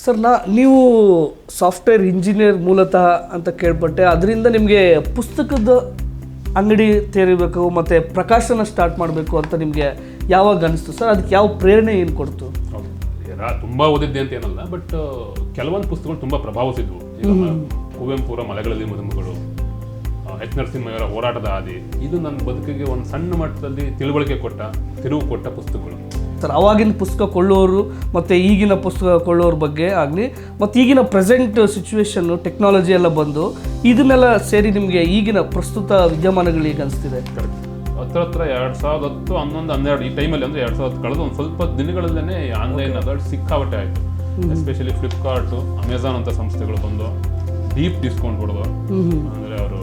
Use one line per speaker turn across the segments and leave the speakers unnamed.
Sir ನೀವು software engineer ಮೂಲತಃ ಅಂತ ಕೇಳ್ಪಟ್ಟೆ. ಅದರಿಂದ ನಿಮಗೆ ಪುಸ್ತಕದ ಅಂಗಡಿ ತೆರೀಬೇಕು ಮತ್ತು ಪ್ರಕಾಶನ ಸ್ಟಾರ್ಟ್ ಮಾಡಬೇಕು ಅಂತ ನಿಮಗೆ ಯಾವಾಗ ಅನಿಸ್ತು ಸರ್? ಅದಕ್ಕೆ ಯಾವ ಪ್ರೇರಣೆ ಏನು ಕೊಡ್ತು?
ತುಂಬ ಓದಿದ್ದೆ ಅಂತ ಏನಲ್ಲ, ಬಟ್ ಕೆಲವೊಂದು ಪುಸ್ತಕಗಳು ತುಂಬ ಪ್ರಭಾವಿಸಿದ್ವು. ಈಗ ಕುವೆಂಪುರ ಮಲೆಗಳಲ್ಲಿ ಮದುಮಗಳು, ಎಚ್ ನರಸಿಂಹಯ್ಯರ ಹೋರಾಟದ ಹಾದಿ, ಇದು ನನ್ನ ಬದುಕಿಗೆ ಒಂದು ಸಣ್ಣ ಮಟ್ಟದಲ್ಲಿ ತಿಳುವಳಿಕೆ ಕೊಟ್ಟ, ತಿರುವು ಕೊಟ್ಟ ಪುಸ್ತಕಗಳು
ಸರ್. ಅವಾಗಿನ ಪುಸ್ತಕ ಕೊಳ್ಳೋರು ಮತ್ತು ಈಗಿನ ಪುಸ್ತಕ ಕೊಳ್ಳೋರ ಬಗ್ಗೆ ಆಗಲಿ, ಮತ್ತು ಈಗಿನ ಪ್ರೆಸೆಂಟ್ ಸಿಚುವೇಶನ್ನು, ಟೆಕ್ನಾಲಜಿ ಎಲ್ಲ ಬಂದು ಇದನ್ನೆಲ್ಲ ಸೇರಿ ನಿಮಗೆ ಈಗಿನ ಪ್ರಸ್ತುತ ವಿದ್ಯಮಾನಗಳು ಈಗ ಅನಿಸ್ತಿದೆ?
ಕರೆಕ್ಟ್. ಹತ್ರ 2010, 11, 12 ಈ ಟೈಮಲ್ಲಿ ಅಂದರೆ 2010 ಕಳೆದು ಒಂದು ಸ್ವಲ್ಪ ದಿನಗಳಲ್ಲೇ ಆನ್ಲೈನ್ ಅದರಲ್ಲಿ ಸಿಕ್ಕಾಬಟ್ಟೆ ಆಯಿತು. ಎಸ್ಪೆಷಲಿ ಫ್ಲಿಪ್ಕಾರ್ಟು, ಅಮೆಝಾನ್ ಅಂತ ಸಂಸ್ಥೆಗಳು ಬಂದು ಡೀಪ್ ಡಿಸ್ಕೌಂಟ್ ಕೊಡೋದು. ಅಂದರೆ ಅವರು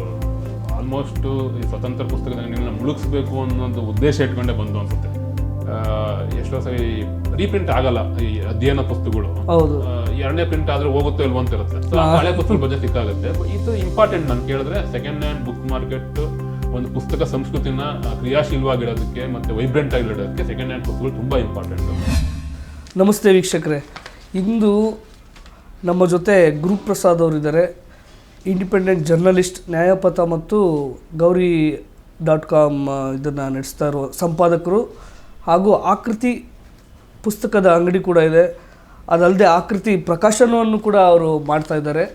ಆಲ್ಮೋಸ್ಟ್ ಈ ಸ್ವತಂತ್ರ ಪುಸ್ತಕದ ಅಂಗಡಿಗಳನ್ನ ಮುಳುಗಿಸ್ಬೇಕು ಅನ್ನೋದು ಉದ್ದೇಶ ಇಟ್ಕೊಂಡೇ ಬಂದು ಅನ್ಸುತ್ತೆ. ಎಷ್ಟೋ ಸರಿ ರೀಪ್ರಿಂಟ್ ಆಗಲ್ಲ ಈ ಅಧ್ಯಯನ ಪುಸ್ತಕಗಳು, ಎರಡನೇ ಪ್ರಿಂಟ್ ಆದ್ರೆ ಹೋಗುತ್ತೋ ಇಲ್ವೋ ಅಂತ ಇರುತ್ತೆ. ಸೊ ಹಳೆ ಪುಸ್ತಕ ಬಗ್ಗೆ ಸಿಕ್ಕಾಗುತ್ತೆ. ಇದು ಇಂಪಾರ್ಟೆಂಟ್. ನಾನು ಕೇಳಿದ್ರೆ ಸೆಕೆಂಡ್ ಹ್ಯಾಂಡ್ ಬುಕ್ ಮಾರ್ಕೆಟ್ ಒಂದು ಪುಸ್ತಕ ಸಂಸ್ಕೃತಿನ ಕ್ರಿಯಾಶೀಲವಾಗಿಡೋದಕ್ಕೆ ಮತ್ತು ವೈಬ್ರೆಂಟ್ ಆಗಿಡೋದಕ್ಕೆ ಸೆಕೆಂಡ್ ಹ್ಯಾಂಡ್ ಪುಸ್ತಕಗಳು ತುಂಬ ಇಂಪಾರ್ಟೆಂಟ್.
ನಮಸ್ತೆ ವೀಕ್ಷಕರೇ, ಇಂದು ನಮ್ಮ ಜೊತೆ ಗುರುಪ್ರಸಾದ್ ಅವರಿದ್ದಾರೆ. ಇಂಡಿಪೆಂಡೆಂಟ್ ಜರ್ನಲಿಸ್ಟ್, ನ್ಯಾಯಪಥ ಮತ್ತು ಗೌರಿ.com ಇದನ್ನು ನಡೆಸ್ತಾ ಇರೋ ಸಂಪಾದಕರು, ಹಾಗೂ ಆಕೃತಿ ಪುಸ್ತಕದ ಅಂಗಡಿ ಕೂಡ ಇದೆ. ಅದಲ್ಲದೆ ಆಕೃತಿ ಪ್ರಕಾಶನವನ್ನು ಕೂಡ ಅವರು ಮಾಡ್ತಾ ಇದ್ದಾರೆ.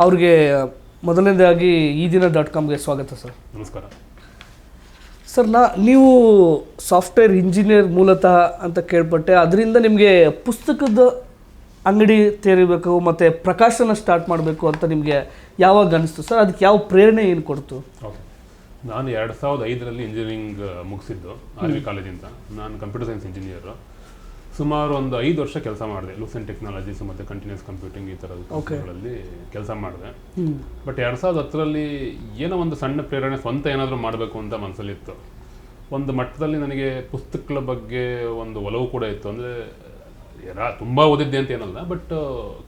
ಅವ್ರಿಗೆ ಮೊದಲನೇದಾಗಿ ಈ ದಿನ.comಗೆ ಸ್ವಾಗತ ಸರ್.
ನಮಸ್ಕಾರ
ಸರ್. ನೀವು ಸಾಫ್ಟ್ವೇರ್ ಇಂಜಿನಿಯರ್ ಮೂಲತಃ ಅಂತ ಕೇಳ್ಪಟ್ಟೆ. ಅದರಿಂದ ನಿಮಗೆ ಪುಸ್ತಕದ ಅಂಗಡಿ ತೆರೀಬೇಕು ಮತ್ತು ಪ್ರಕಾಶನ ಸ್ಟಾರ್ಟ್ ಮಾಡಬೇಕು ಅಂತ ನಿಮಗೆ ಯಾವಾಗ ಅನಿಸ್ತು ಸರ್? ಅದಕ್ಕೆ ಯಾವ ಪ್ರೇರಣೆ ಏನು ಕೊಡ್ತು?
ನಾನು 2005ರಲ್ಲಿ ಇಂಜಿನಿಯರಿಂಗ್ ಮುಗಿಸಿದ್ದು RV ಕಾಲೇಜಿಂದ. ನಾನು ಕಂಪ್ಯೂಟರ್ ಸೈನ್ಸ್ ಇಂಜಿನಿಯರು. ಸುಮಾರು ಒಂದು 5 ವರ್ಷ ಕೆಲಸ ಮಾಡಿದೆ. ಲೂಸೆಂಟ್ ಟೆಕ್ನಾಲಜೀಸ್ ಮತ್ತು ಕಂಟಿನ್ಯೂಸ್ ಕಂಪ್ಯೂಟಿಂಗ್ ಈ ಥರದ ಕಂಪನಿಗಳಲ್ಲಿ ಕೆಲಸ ಮಾಡಿದೆ. ಬಟ್ 2010ರಲ್ಲಿ ಏನೋ ಒಂದು ಸಣ್ಣ ಪ್ರೇರಣೆ, ಸ್ವಂತ ಏನಾದರೂ ಮಾಡಬೇಕು ಅಂತ ಮನಸ್ಸಲ್ಲಿತ್ತು. ಒಂದು ಮಟ್ಟದಲ್ಲಿ ನನಗೆ ಪುಸ್ತಕಗಳ ಬಗ್ಗೆ ಒಂದು ಒಲವು ಕೂಡ ಇತ್ತು. ಅಂದರೆ ತುಂಬ ಓದಿದ್ದೆ ಅಂತ ಏನಲ್ಲ, ಬಟ್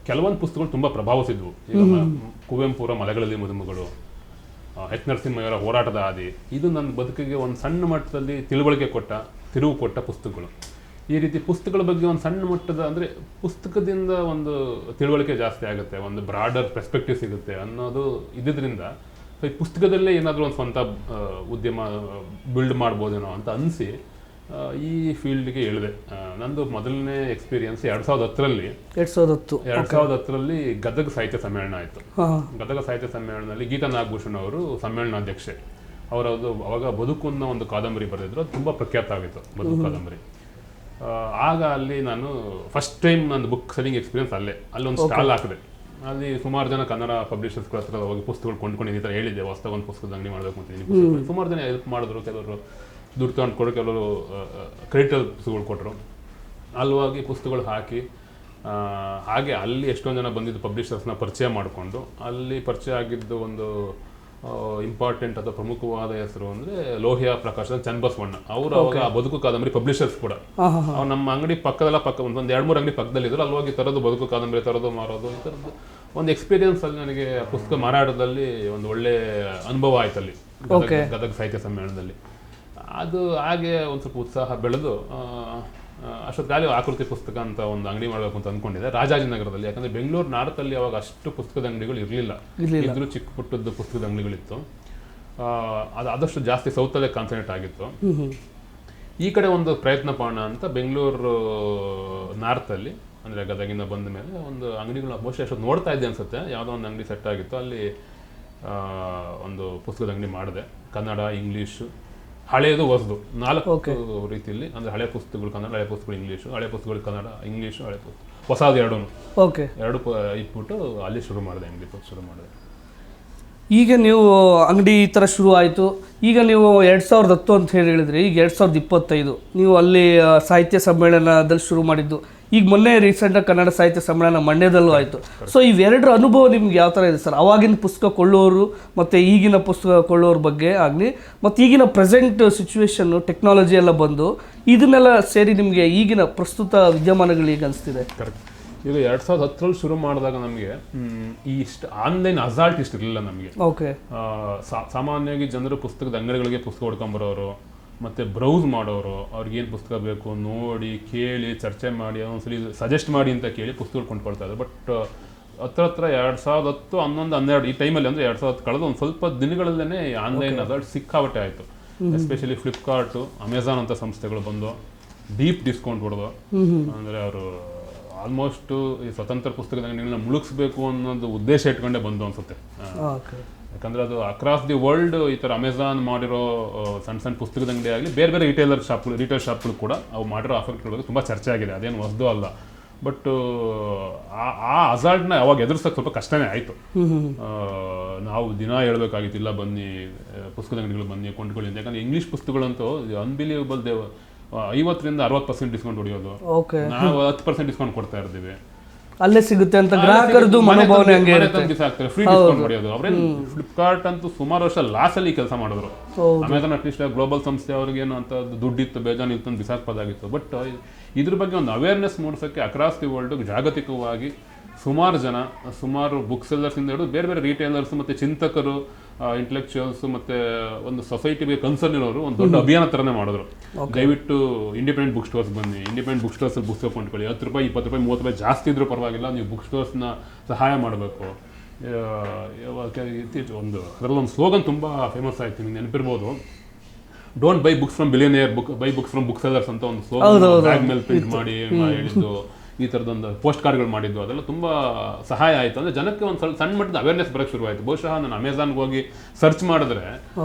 ಕೆಲವೊಂದು ಪುಸ್ತಕಗಳು ತುಂಬ ಪ್ರಭಾವಿಸಿದ್ವು. ಈಗ ಕುವೆಂಪುರ ಮಲೆಗಳಲ್ಲಿ ಮದುಮಗಳು, ಎಚ್ ನರಸಿಂಹಯ್ಯರ ಹೋರಾಟದ ಹಾದಿ, ಇದು ನನ್ನ ಬದುಕಿಗೆ ಒಂದು ಸಣ್ಣ ಮಟ್ಟದಲ್ಲಿ ತಿಳುವಳಿಕೆ ಕೊಟ್ಟ, ತಿರುವು ಕೊಟ್ಟ ಪುಸ್ತಕಗಳು. ಈ ರೀತಿ ಪುಸ್ತಕಗಳ ಬಗ್ಗೆ ಒಂದು ಸಣ್ಣ ಮಟ್ಟದ, ಅಂದರೆ ಪುಸ್ತಕದಿಂದ ಒಂದು ತಿಳುವಳಿಕೆ ಜಾಸ್ತಿ ಆಗುತ್ತೆ, ಒಂದು ಬ್ರಾಡರ್ ಪರ್ಸ್ಪೆಕ್ಟಿವ್ ಸಿಗುತ್ತೆ ಅನ್ನೋದು ಇದ್ದಿದ್ದರಿಂದ ಈ ಪುಸ್ತಕದಲ್ಲೇ ಏನಾದರೂ ಒಂದು ಸ್ವಂತ ಉದ್ಯಮ ಬಿಲ್ಡ್ ಮಾಡ್ಬೋದೇನೋ ಅಂತ ಅನಿಸಿ ಈ ಫೀಲ್ಡ್ಗೆ ಇಳಿದೆ. ನಂದು ಮೊದಲನೇ ಎಕ್ಸ್ಪೀರಿಯನ್ಸ್ 2010ರಲ್ಲಿ ಗದಗ ಸಾಹಿತ್ಯ ಸಮ್ಮೇಳನ ಆಯಿತು. ಗದಗ ಸಾಹಿತ್ಯ ಸಮ್ಮೇಳನದಲ್ಲಿ ಗೀತಾ ನಾಗಭೂಷಣ್ ಅವರು ಸಮ್ಮೇಳನಾಧ್ಯಕ್ಷೆ. ಅವರದು ಅವಾಗ ಬದುಕು ಅನ್ನೋ ಒಂದು ಕಾದಂಬರಿ ಬರೆದಿದ್ರು. ಅದು ತುಂಬ ಪ್ರಖ್ಯಾತ ಆಗಿತ್ತು, ಬದುಕು ಕಾದಂಬರಿ. ಆಗ ಅಲ್ಲಿ ನಾನು ಫಸ್ಟ್ ಟೈಮ್ ನನ್ನ ಬುಕ್ ಸೆಲ್ಲಿಂಗ್ ಎಕ್ಸ್ಪೀರಿಯನ್ಸ್ ಅಲ್ಲೊಂದು ಸ್ಟಾಲ್ ಹಾಕಿದೆ. ಅಲ್ಲಿ ಸುಮಾರು ಜನ ಕನ್ನಡ ಪಬ್ಲಿಷರ್ಸ್ಗಳ ಹತ್ರ ಹೋಗಿ ಪುಸ್ತಕಗಳು ಕೊಂಡ್ಕೊಂಡು ಈ ಥರ ಹೇಳಿದ್ದೆ, ಹೊಸದಾಗಿ ಒಂದು ಪುಸ್ತಕದ ಅಂಗಡಿ ಮಾಡಬೇಕು ಅಂತಿದ್ದೀನಿ. ಸುಮಾರು ಜನ ಹೆಲ್ಪ್ ಮಾಡಿದ್ರು, ಕೆಲವರು ದುಡ್ಡು ತಗೊಂಡು ಕೊಡೋ, ಕೆಲವರು ಕ್ರೆಡಿಟಲ್ ಪುಸ್ತಕಗಳು ಕೊಟ್ಟರು. ಅಲ್ಲವಾಗಿ ಪುಸ್ತಕಗಳು ಹಾಕಿ ಹಾಗೆ ಅಲ್ಲಿ ಎಷ್ಟೊಂದು ಜನ ಬಂದಿದ್ದು ಪಬ್ಲಿಷರ್ಸ್ನ ಪರಿಚಯ ಮಾಡಿಕೊಂಡು, ಅಲ್ಲಿ ಪರಿಚಯ ಆಗಿದ್ದು ಒಂದು ಇಂಪಾರ್ಟೆಂಟ್ ಅಥವಾ ಪ್ರಮುಖವಾದ ಹೆಸರು ಅಂದರೆ ಲೋಹಿಯಾ ಪ್ರಕಾಶನ ಚನ್ನಬಸವಣ್ಣ ಅವರು. ಅವಾಗ ಆ ಬದುಕು ಕಾದಂಬರಿ ಪಬ್ಲಿಷರ್ಸ್ ಕೂಡ. ಅವ್ರು ನಮ್ಮ ಅಂಗಡಿ ಪಕ್ಕದಲ್ಲ, ಒಂದು 2-3 ಅಂಗಡಿ ಪಕ್ಕದಲ್ಲಿದ್ದರು. ಅಲ್ಲವಾಗಿ ತರೋದು, ಬದುಕು ಕಾದಂಬರಿ ತರೋದು, ಮಾರೋದು, ಈ ಥರದ್ದು ಒಂದು ಎಕ್ಸ್ಪೀರಿಯನ್ಸ್ ಅಲ್ಲಿ ನನಗೆ ಪುಸ್ತಕ ಮಾರಾಟದಲ್ಲಿ ಒಂದು ಒಳ್ಳೆ ಅನುಭವ ಆಯ್ತು ಅಲ್ಲಿ ಗದಗ ಸಾಹಿತ್ಯ ಸಮ್ಮೇಳನದಲ್ಲಿ. ಅದು ಹಾಗೆ ಒಂದು ಸ್ವಲ್ಪ ಉತ್ಸಾಹ ಬೆಳೆದು ಅಷ್ಟೊತ್ತಿಗೆ ಆಕೃತಿ ಪುಸ್ತಕ ಅಂತ ಒಂದು ಅಂಗಡಿ ಮಾಡಬೇಕು ಅಂತ ಅಂದ್ಕೊಂಡಿದ್ದೆ ರಾಜಾಜಿನಗರದಲ್ಲಿ. ಯಾಕಂದರೆ ಬೆಂಗಳೂರು ನಾರ್ತಲ್ಲಿ ಅವಾಗ ಅಷ್ಟು ಪುಸ್ತಕದ ಅಂಗಡಿಗಳು ಇರಲಿಲ್ಲ. ಇದ್ರೂ ಚಿಕ್ಕ ಪುಟ್ಟದ್ದು ಪುಸ್ತಕದ ಅಂಗಡಿಗಳಿತ್ತು. ಅದು ಆದಷ್ಟು ಜಾಸ್ತಿ ಸೌತಲ್ಲೇ ಕಾನ್ಸಂಟ್ರೇಟ್ ಆಗಿತ್ತು. ಈ ಕಡೆ ಒಂದು ಪ್ರಯತ್ನ ಮಾಡೋಣ ಅಂತ ಬೆಂಗಳೂರು ನಾರ್ತಲ್ಲಿ, ಅಂದರೆ ಗದಗಿಂದ ಬಂದ ಮೇಲೆ ಒಂದು ಅಂಗಡಿಗಳು ಬಹುಶಃ ಅಷ್ಟೊತ್ತು ನೋಡ್ತಾ ಇದ್ದೆ ಅನ್ಸುತ್ತೆ. ಯಾವುದೋ ಒಂದು ಅಂಗಡಿ ಸೆಟ್ ಆಗಿತ್ತು. ಅಲ್ಲಿ ಒಂದು ಪುಸ್ತಕದ ಅಂಗಡಿ ಮಾಡಿದೆ. ಕನ್ನಡ, ಇಂಗ್ಲೀಷು, ಹಳೆಯದು ಹೊಸದು 4 ರೀತಿಯಲ್ಲಿ. ಅಂದರೆ ಹಳೆ ಪುಸ್ತಕಗಳು ಕನ್ನಡ, ಹಳೆ ಪುಸ್ತಕಗಳು ಇಂಗ್ಲೀಷು, ಹಳೆ ಪುಸ್ತಕಗಳು ಕನ್ನಡ, ಇಂಗ್ಲೀಷು, ಹಳೆ ಪುಸ್ತಕ ಹೊಸದು ಎರಡು ಇಟ್ಬಿಟ್ಟು ಅಲ್ಲಿ ಶುರು ಮಾಡಿದೆ, ಅಂಗಡಿ ಶುರು ಮಾಡಿದೆ.
ಈಗ ನೀವು ಅಂಗಡಿ ಈ ಥರ ಶುರು ಆಯಿತು. ಈಗ ನೀವು 2010 ಅಂತ ಹೇಳಿದ್ರಿ. ಈಗ 2025 ನೀವು ಅಲ್ಲಿ ಸಾಹಿತ್ಯ ಸಮ್ಮೇಳನದಲ್ಲಿ ಶುರು ಮಾಡಿದ್ದು. ಈಗ ಮೊನ್ನೆ ರೀಸೆಂಟಾಗಿ ಕನ್ನಡ ಸಾಹಿತ್ಯ ಸಮ್ಮೇಳನ ಮಂಡ್ಯದಲ್ಲೂ ಆಯಿತು. ಸೊ ಇವೆರಡರ ಅನುಭವ ನಿಮ್ಗೆ ಯಾವ ಥರ ಇದೆ ಸರ್? ಅವಾಗಿನ ಪುಸ್ತಕ ಕೊಳ್ಳೋರು ಮತ್ತು ಈಗಿನ ಪುಸ್ತಕ ಕೊಳ್ಳೋರ ಬಗ್ಗೆ ಆಗಲಿ, ಮತ್ತು ಈಗಿನ ಪ್ರೆಸೆಂಟ್ ಸಿಚುವೇಶನ್ನು, ಟೆಕ್ನಾಲಜಿ ಎಲ್ಲ ಬಂದು ಇದನ್ನೆಲ್ಲ ಸೇರಿ ನಿಮಗೆ ಈಗಿನ ಪ್ರಸ್ತುತ ವಿದ್ಯಮಾನಗಳು ಈಗ ಅನಿಸ್ತಿದೆ?
ಕರೆಕ್ಟ್. ಈಗ 2010ರಲ್ಲಿ ಶುರು ಮಾಡಿದಾಗ ನಮಗೆ ಇಷ್ಟು ಆನ್ಲೈನ್ ಅಸಾಲ್ಟ್ ಇಷ್ಟು ಇರಲಿಲ್ಲ ನಮಗೆ.
ಓಕೆ.
ಸಾಮಾನ್ಯವಾಗಿ ಜನರು ಪುಸ್ತಕದ ಅಂಗಡಿಗಳಿಗೆ ಪುಸ್ತಕ ಹೊಡ್ಕೊಂಬರೋರು, ಮತ್ತು ಬ್ರೌಸ್ ಮಾಡೋರು, ಅವ್ರಿಗೇನು ಪುಸ್ತಕ ಬೇಕು ನೋಡಿ ಕೇಳಿ ಚರ್ಚೆ ಮಾಡಿ ಒಂದ್ಸಲಿ ಸಜೆಸ್ಟ್ ಮಾಡಿ ಅಂತ ಕೇಳಿ ಪುಸ್ತಕಗಳು ಕೊಂಡ್ಕೊಳ್ತಾ ಇದ್ದಾರೆ. ಬಟ್ ಹತ್ರ 2010, 11, 12 ಈ ಟೈಮಲ್ಲಿ ಅಂದರೆ 2010 ಕಳೆದ ಒಂದು ಸ್ವಲ್ಪ ದಿನಗಳಲ್ಲೇ ಆನ್ಲೈನ್ ಅದರಲ್ಲಿ ಸಿಕ್ಕಾಬಟ್ಟೆ ಆಯಿತು. ಎಸ್ಪೆಷಲಿ ಫ್ಲಿಪ್ಕಾರ್ಟು, ಅಮೆಝಾನ್ ಅಂತ ಸಂಸ್ಥೆಗಳು ಬಂದು ಡೀಪ್ ಡಿಸ್ಕೌಂಟ್ ಕೊಡೋದು. ಅಂದರೆ ಅವರು ಆಲ್ಮೋಸ್ಟ್ ಈ ಸ್ವತಂತ್ರ ಪುಸ್ತಕದ ಅಂಗಡಿಗಳನ್ನ ಮುಳುಗಿಸ್ಬೇಕು ಅನ್ನೋದು ಉದ್ದೇಶ ಇಟ್ಕೊಂಡೇ ಬಂದು ಅನ್ಸುತ್ತೆ. ಯಾಕಂದರೆ ಅದು ಅಕ್ರಾಸ್ ದಿ ವರ್ಲ್ಡ್ ಈ ಥರ ಅಮೆಝಾನ್ ಮಾಡಿರೋ ಸಣ್ಣ ಸಣ್ಣ ಪುಸ್ತಕದ ಅಂಗಡಿ ಆಗಲಿ, ಬೇರೆ ಬೇರೆ ರಿಟೇಲ್ ಶಾಪ್ಗಳು ಕೂಡ ಅವು ಮಾಡಿರೋ ಆಫರ್ಗಳ ಬಗ್ಗೆ ತುಂಬ ಚರ್ಚೆ ಆಗಿದೆ. ಅದೇನು ಹೊಸದು ಅಲ್ಲ. ಬಟ್ ಆ ಅಸಾಲ್ಟ್ನ ಅವಾಗ ಎದುರಿಸೋಕೆ ಸ್ವಲ್ಪ ಕಷ್ಟನೇ ಆಯಿತು. ನಾವು ದಿನ ಹೇಳ್ಬೇಕಾಗಿತ್ತಿಲ್ಲ, ಬನ್ನಿ ಪುಸ್ತಕದ ಅಂಗಡಿಗಳು ಬನ್ನಿ ಕೊಂಡ್ಕೊಳ್ಳಿ ಅಂತ. ಯಾಕಂದರೆ ಇಂಗ್ಲೀಷ್ ಪುಸ್ತಕಗಳಂತೂ ಅನ್ಬಿಲೀವಬಲ್ 50% 60% ಡಿಸ್ಕೌಂಟ್ ಹೊಡೆಯೋದು, ನಾವು 10% ಡಿಸ್ಕೌಂಟ್ ಕೊಡ್ತಾ ಇರ್ತೀವಿ.
ಅಲ್ಲೇ ಸಿಗುತ್ತೆ ಅಂತ ಗ್ರಾಹಕರದು ಮನೋಭಾವನೆ ಹಂಗೆ
ಫ್ರೀ ಡಿಸ್ಕೌಂಟ್ ಹೊಡೆಯೋದು. ಅವ್ರೇನು ಫ್ಲಿಪ್ಕಾರ್ಟ್ ಅಂತೂ ಸುಮಾರು ವರ್ಷ ಲಾಸಲ್ಲಿ ಕೆಲಸ ಮಾಡಿದ್ರು. ಅಮೆಝಾನ್ ಅಟ್ಲೀಸ್ಟ್ ಗ್ಲೋಬಲ್ ಸಂಸ್ಥೆ ಅವ್ರಿಗೇನು ಅಂತ ದುಡ್ಡಿತ್ತು, ಬೇಜಾನಿತ್ತು ಅಂತ ಬಿಸಾಕ್ಬೋದಾಗಿತ್ತು. ಬಟ್ ಇದ್ರ ಬಗ್ಗೆ ಒಂದು ಅವೇರ್ನೆಸ್ ಮೂಡಿಸೋಕ್ಕೆ ಅಕ್ರಾಸ್ ದಿ ವರ್ಲ್ಡ್ ಜಾಗತಿಕವಾಗಿ ಸುಮಾರು ಬುಕ್ ಸೆಲ್ಲರ್ಸಿಂದ ಹಿಡಿದು ಬೇರೆ ಬೇರೆ ರಿಟೇಲರ್ಸ್ ಮತ್ತು ಚಿಂತಕರು, ಇಂಟೆಲೆಕ್ಚುಯಲ್ಸ್ ಮತ್ತು ಒಂದು ಸೊಸೈಟಿಗೆ ಕನ್ಸರ್ನ್ ಇರೋರು ಒಂದು ದೊಡ್ಡ ಅಭಿಯಾನ ಥರನೇ ಮಾಡಿದ್ರು. ದಯವಿಟ್ಟು ಇಂಡಿಪೆಂಡೆಂಟ್ ಬುಕ್ ಸ್ಟೋರ್ಸ್ ಬನ್ನಿ, ಇಂಡಿಪೆಂಡೆಂಟ್ ಬುಕ್ ಸ್ಟೋರ್ಸಲ್ಲಿ ಬುಕ್ಸ್ ಕೊಂಡ್ಕೊಳ್ಳಿ, 10 ರೂಪಾಯಿ 20 ರೂಪಾಯಿ 30 ರೂಪಾಯಿ ಜಾಸ್ತಿ ಇದ್ರೂ ಪರವಾಗಿಲ್ಲ, ನೀವು ಬುಕ್ ಸ್ಟೋರ್ಸ್ನ ಸಹಾಯ ಮಾಡಬೇಕು. ಒಂದು ಅದರಲ್ಲೊಂದು ಸ್ಲೋಗನ್ ತುಂಬ ಫೇಮಸ್ ಆಯ್ತು, ನಿಮ್ಗೆ ನೆನಪಿರ್ಬೋದು. Don't buy books from billionaire, buy books from book sellers ಅಂತ ಒಂದು ಸ್ಲೋಗನ್ ಬ್ಯಾಗ್ ಮೇಲೆ ಪ್ರಿಂಟ್ ಮಾಡಿ ಹೇಳಿದ್ದು, ಈ ಥರದೊಂದು ಪೋಸ್ಟ್ ಕಾರ್ಡ್ಗಳು ಮಾಡಿದ್ದು, ಅದೆಲ್ಲ ತುಂಬ ಸಹಾಯ ಆಯಿತು. ಅಂದರೆ ಜನಕ್ಕೆ ಒಂದು ಸ್ವಲ್ಪ ಸಣ್ಣ ಮಟ್ಟದ ಅವೇರ್ನೆಸ್ ಬರೋಕ್ಕೆ ಶುರುವಾಯಿತು. ಬಹುಶಃ ನಾನು ಅಮೆಝಾನ್ಗೆ ಹೋಗಿ ಸರ್ಚ್ ಮಾಡಿದ್ರೆ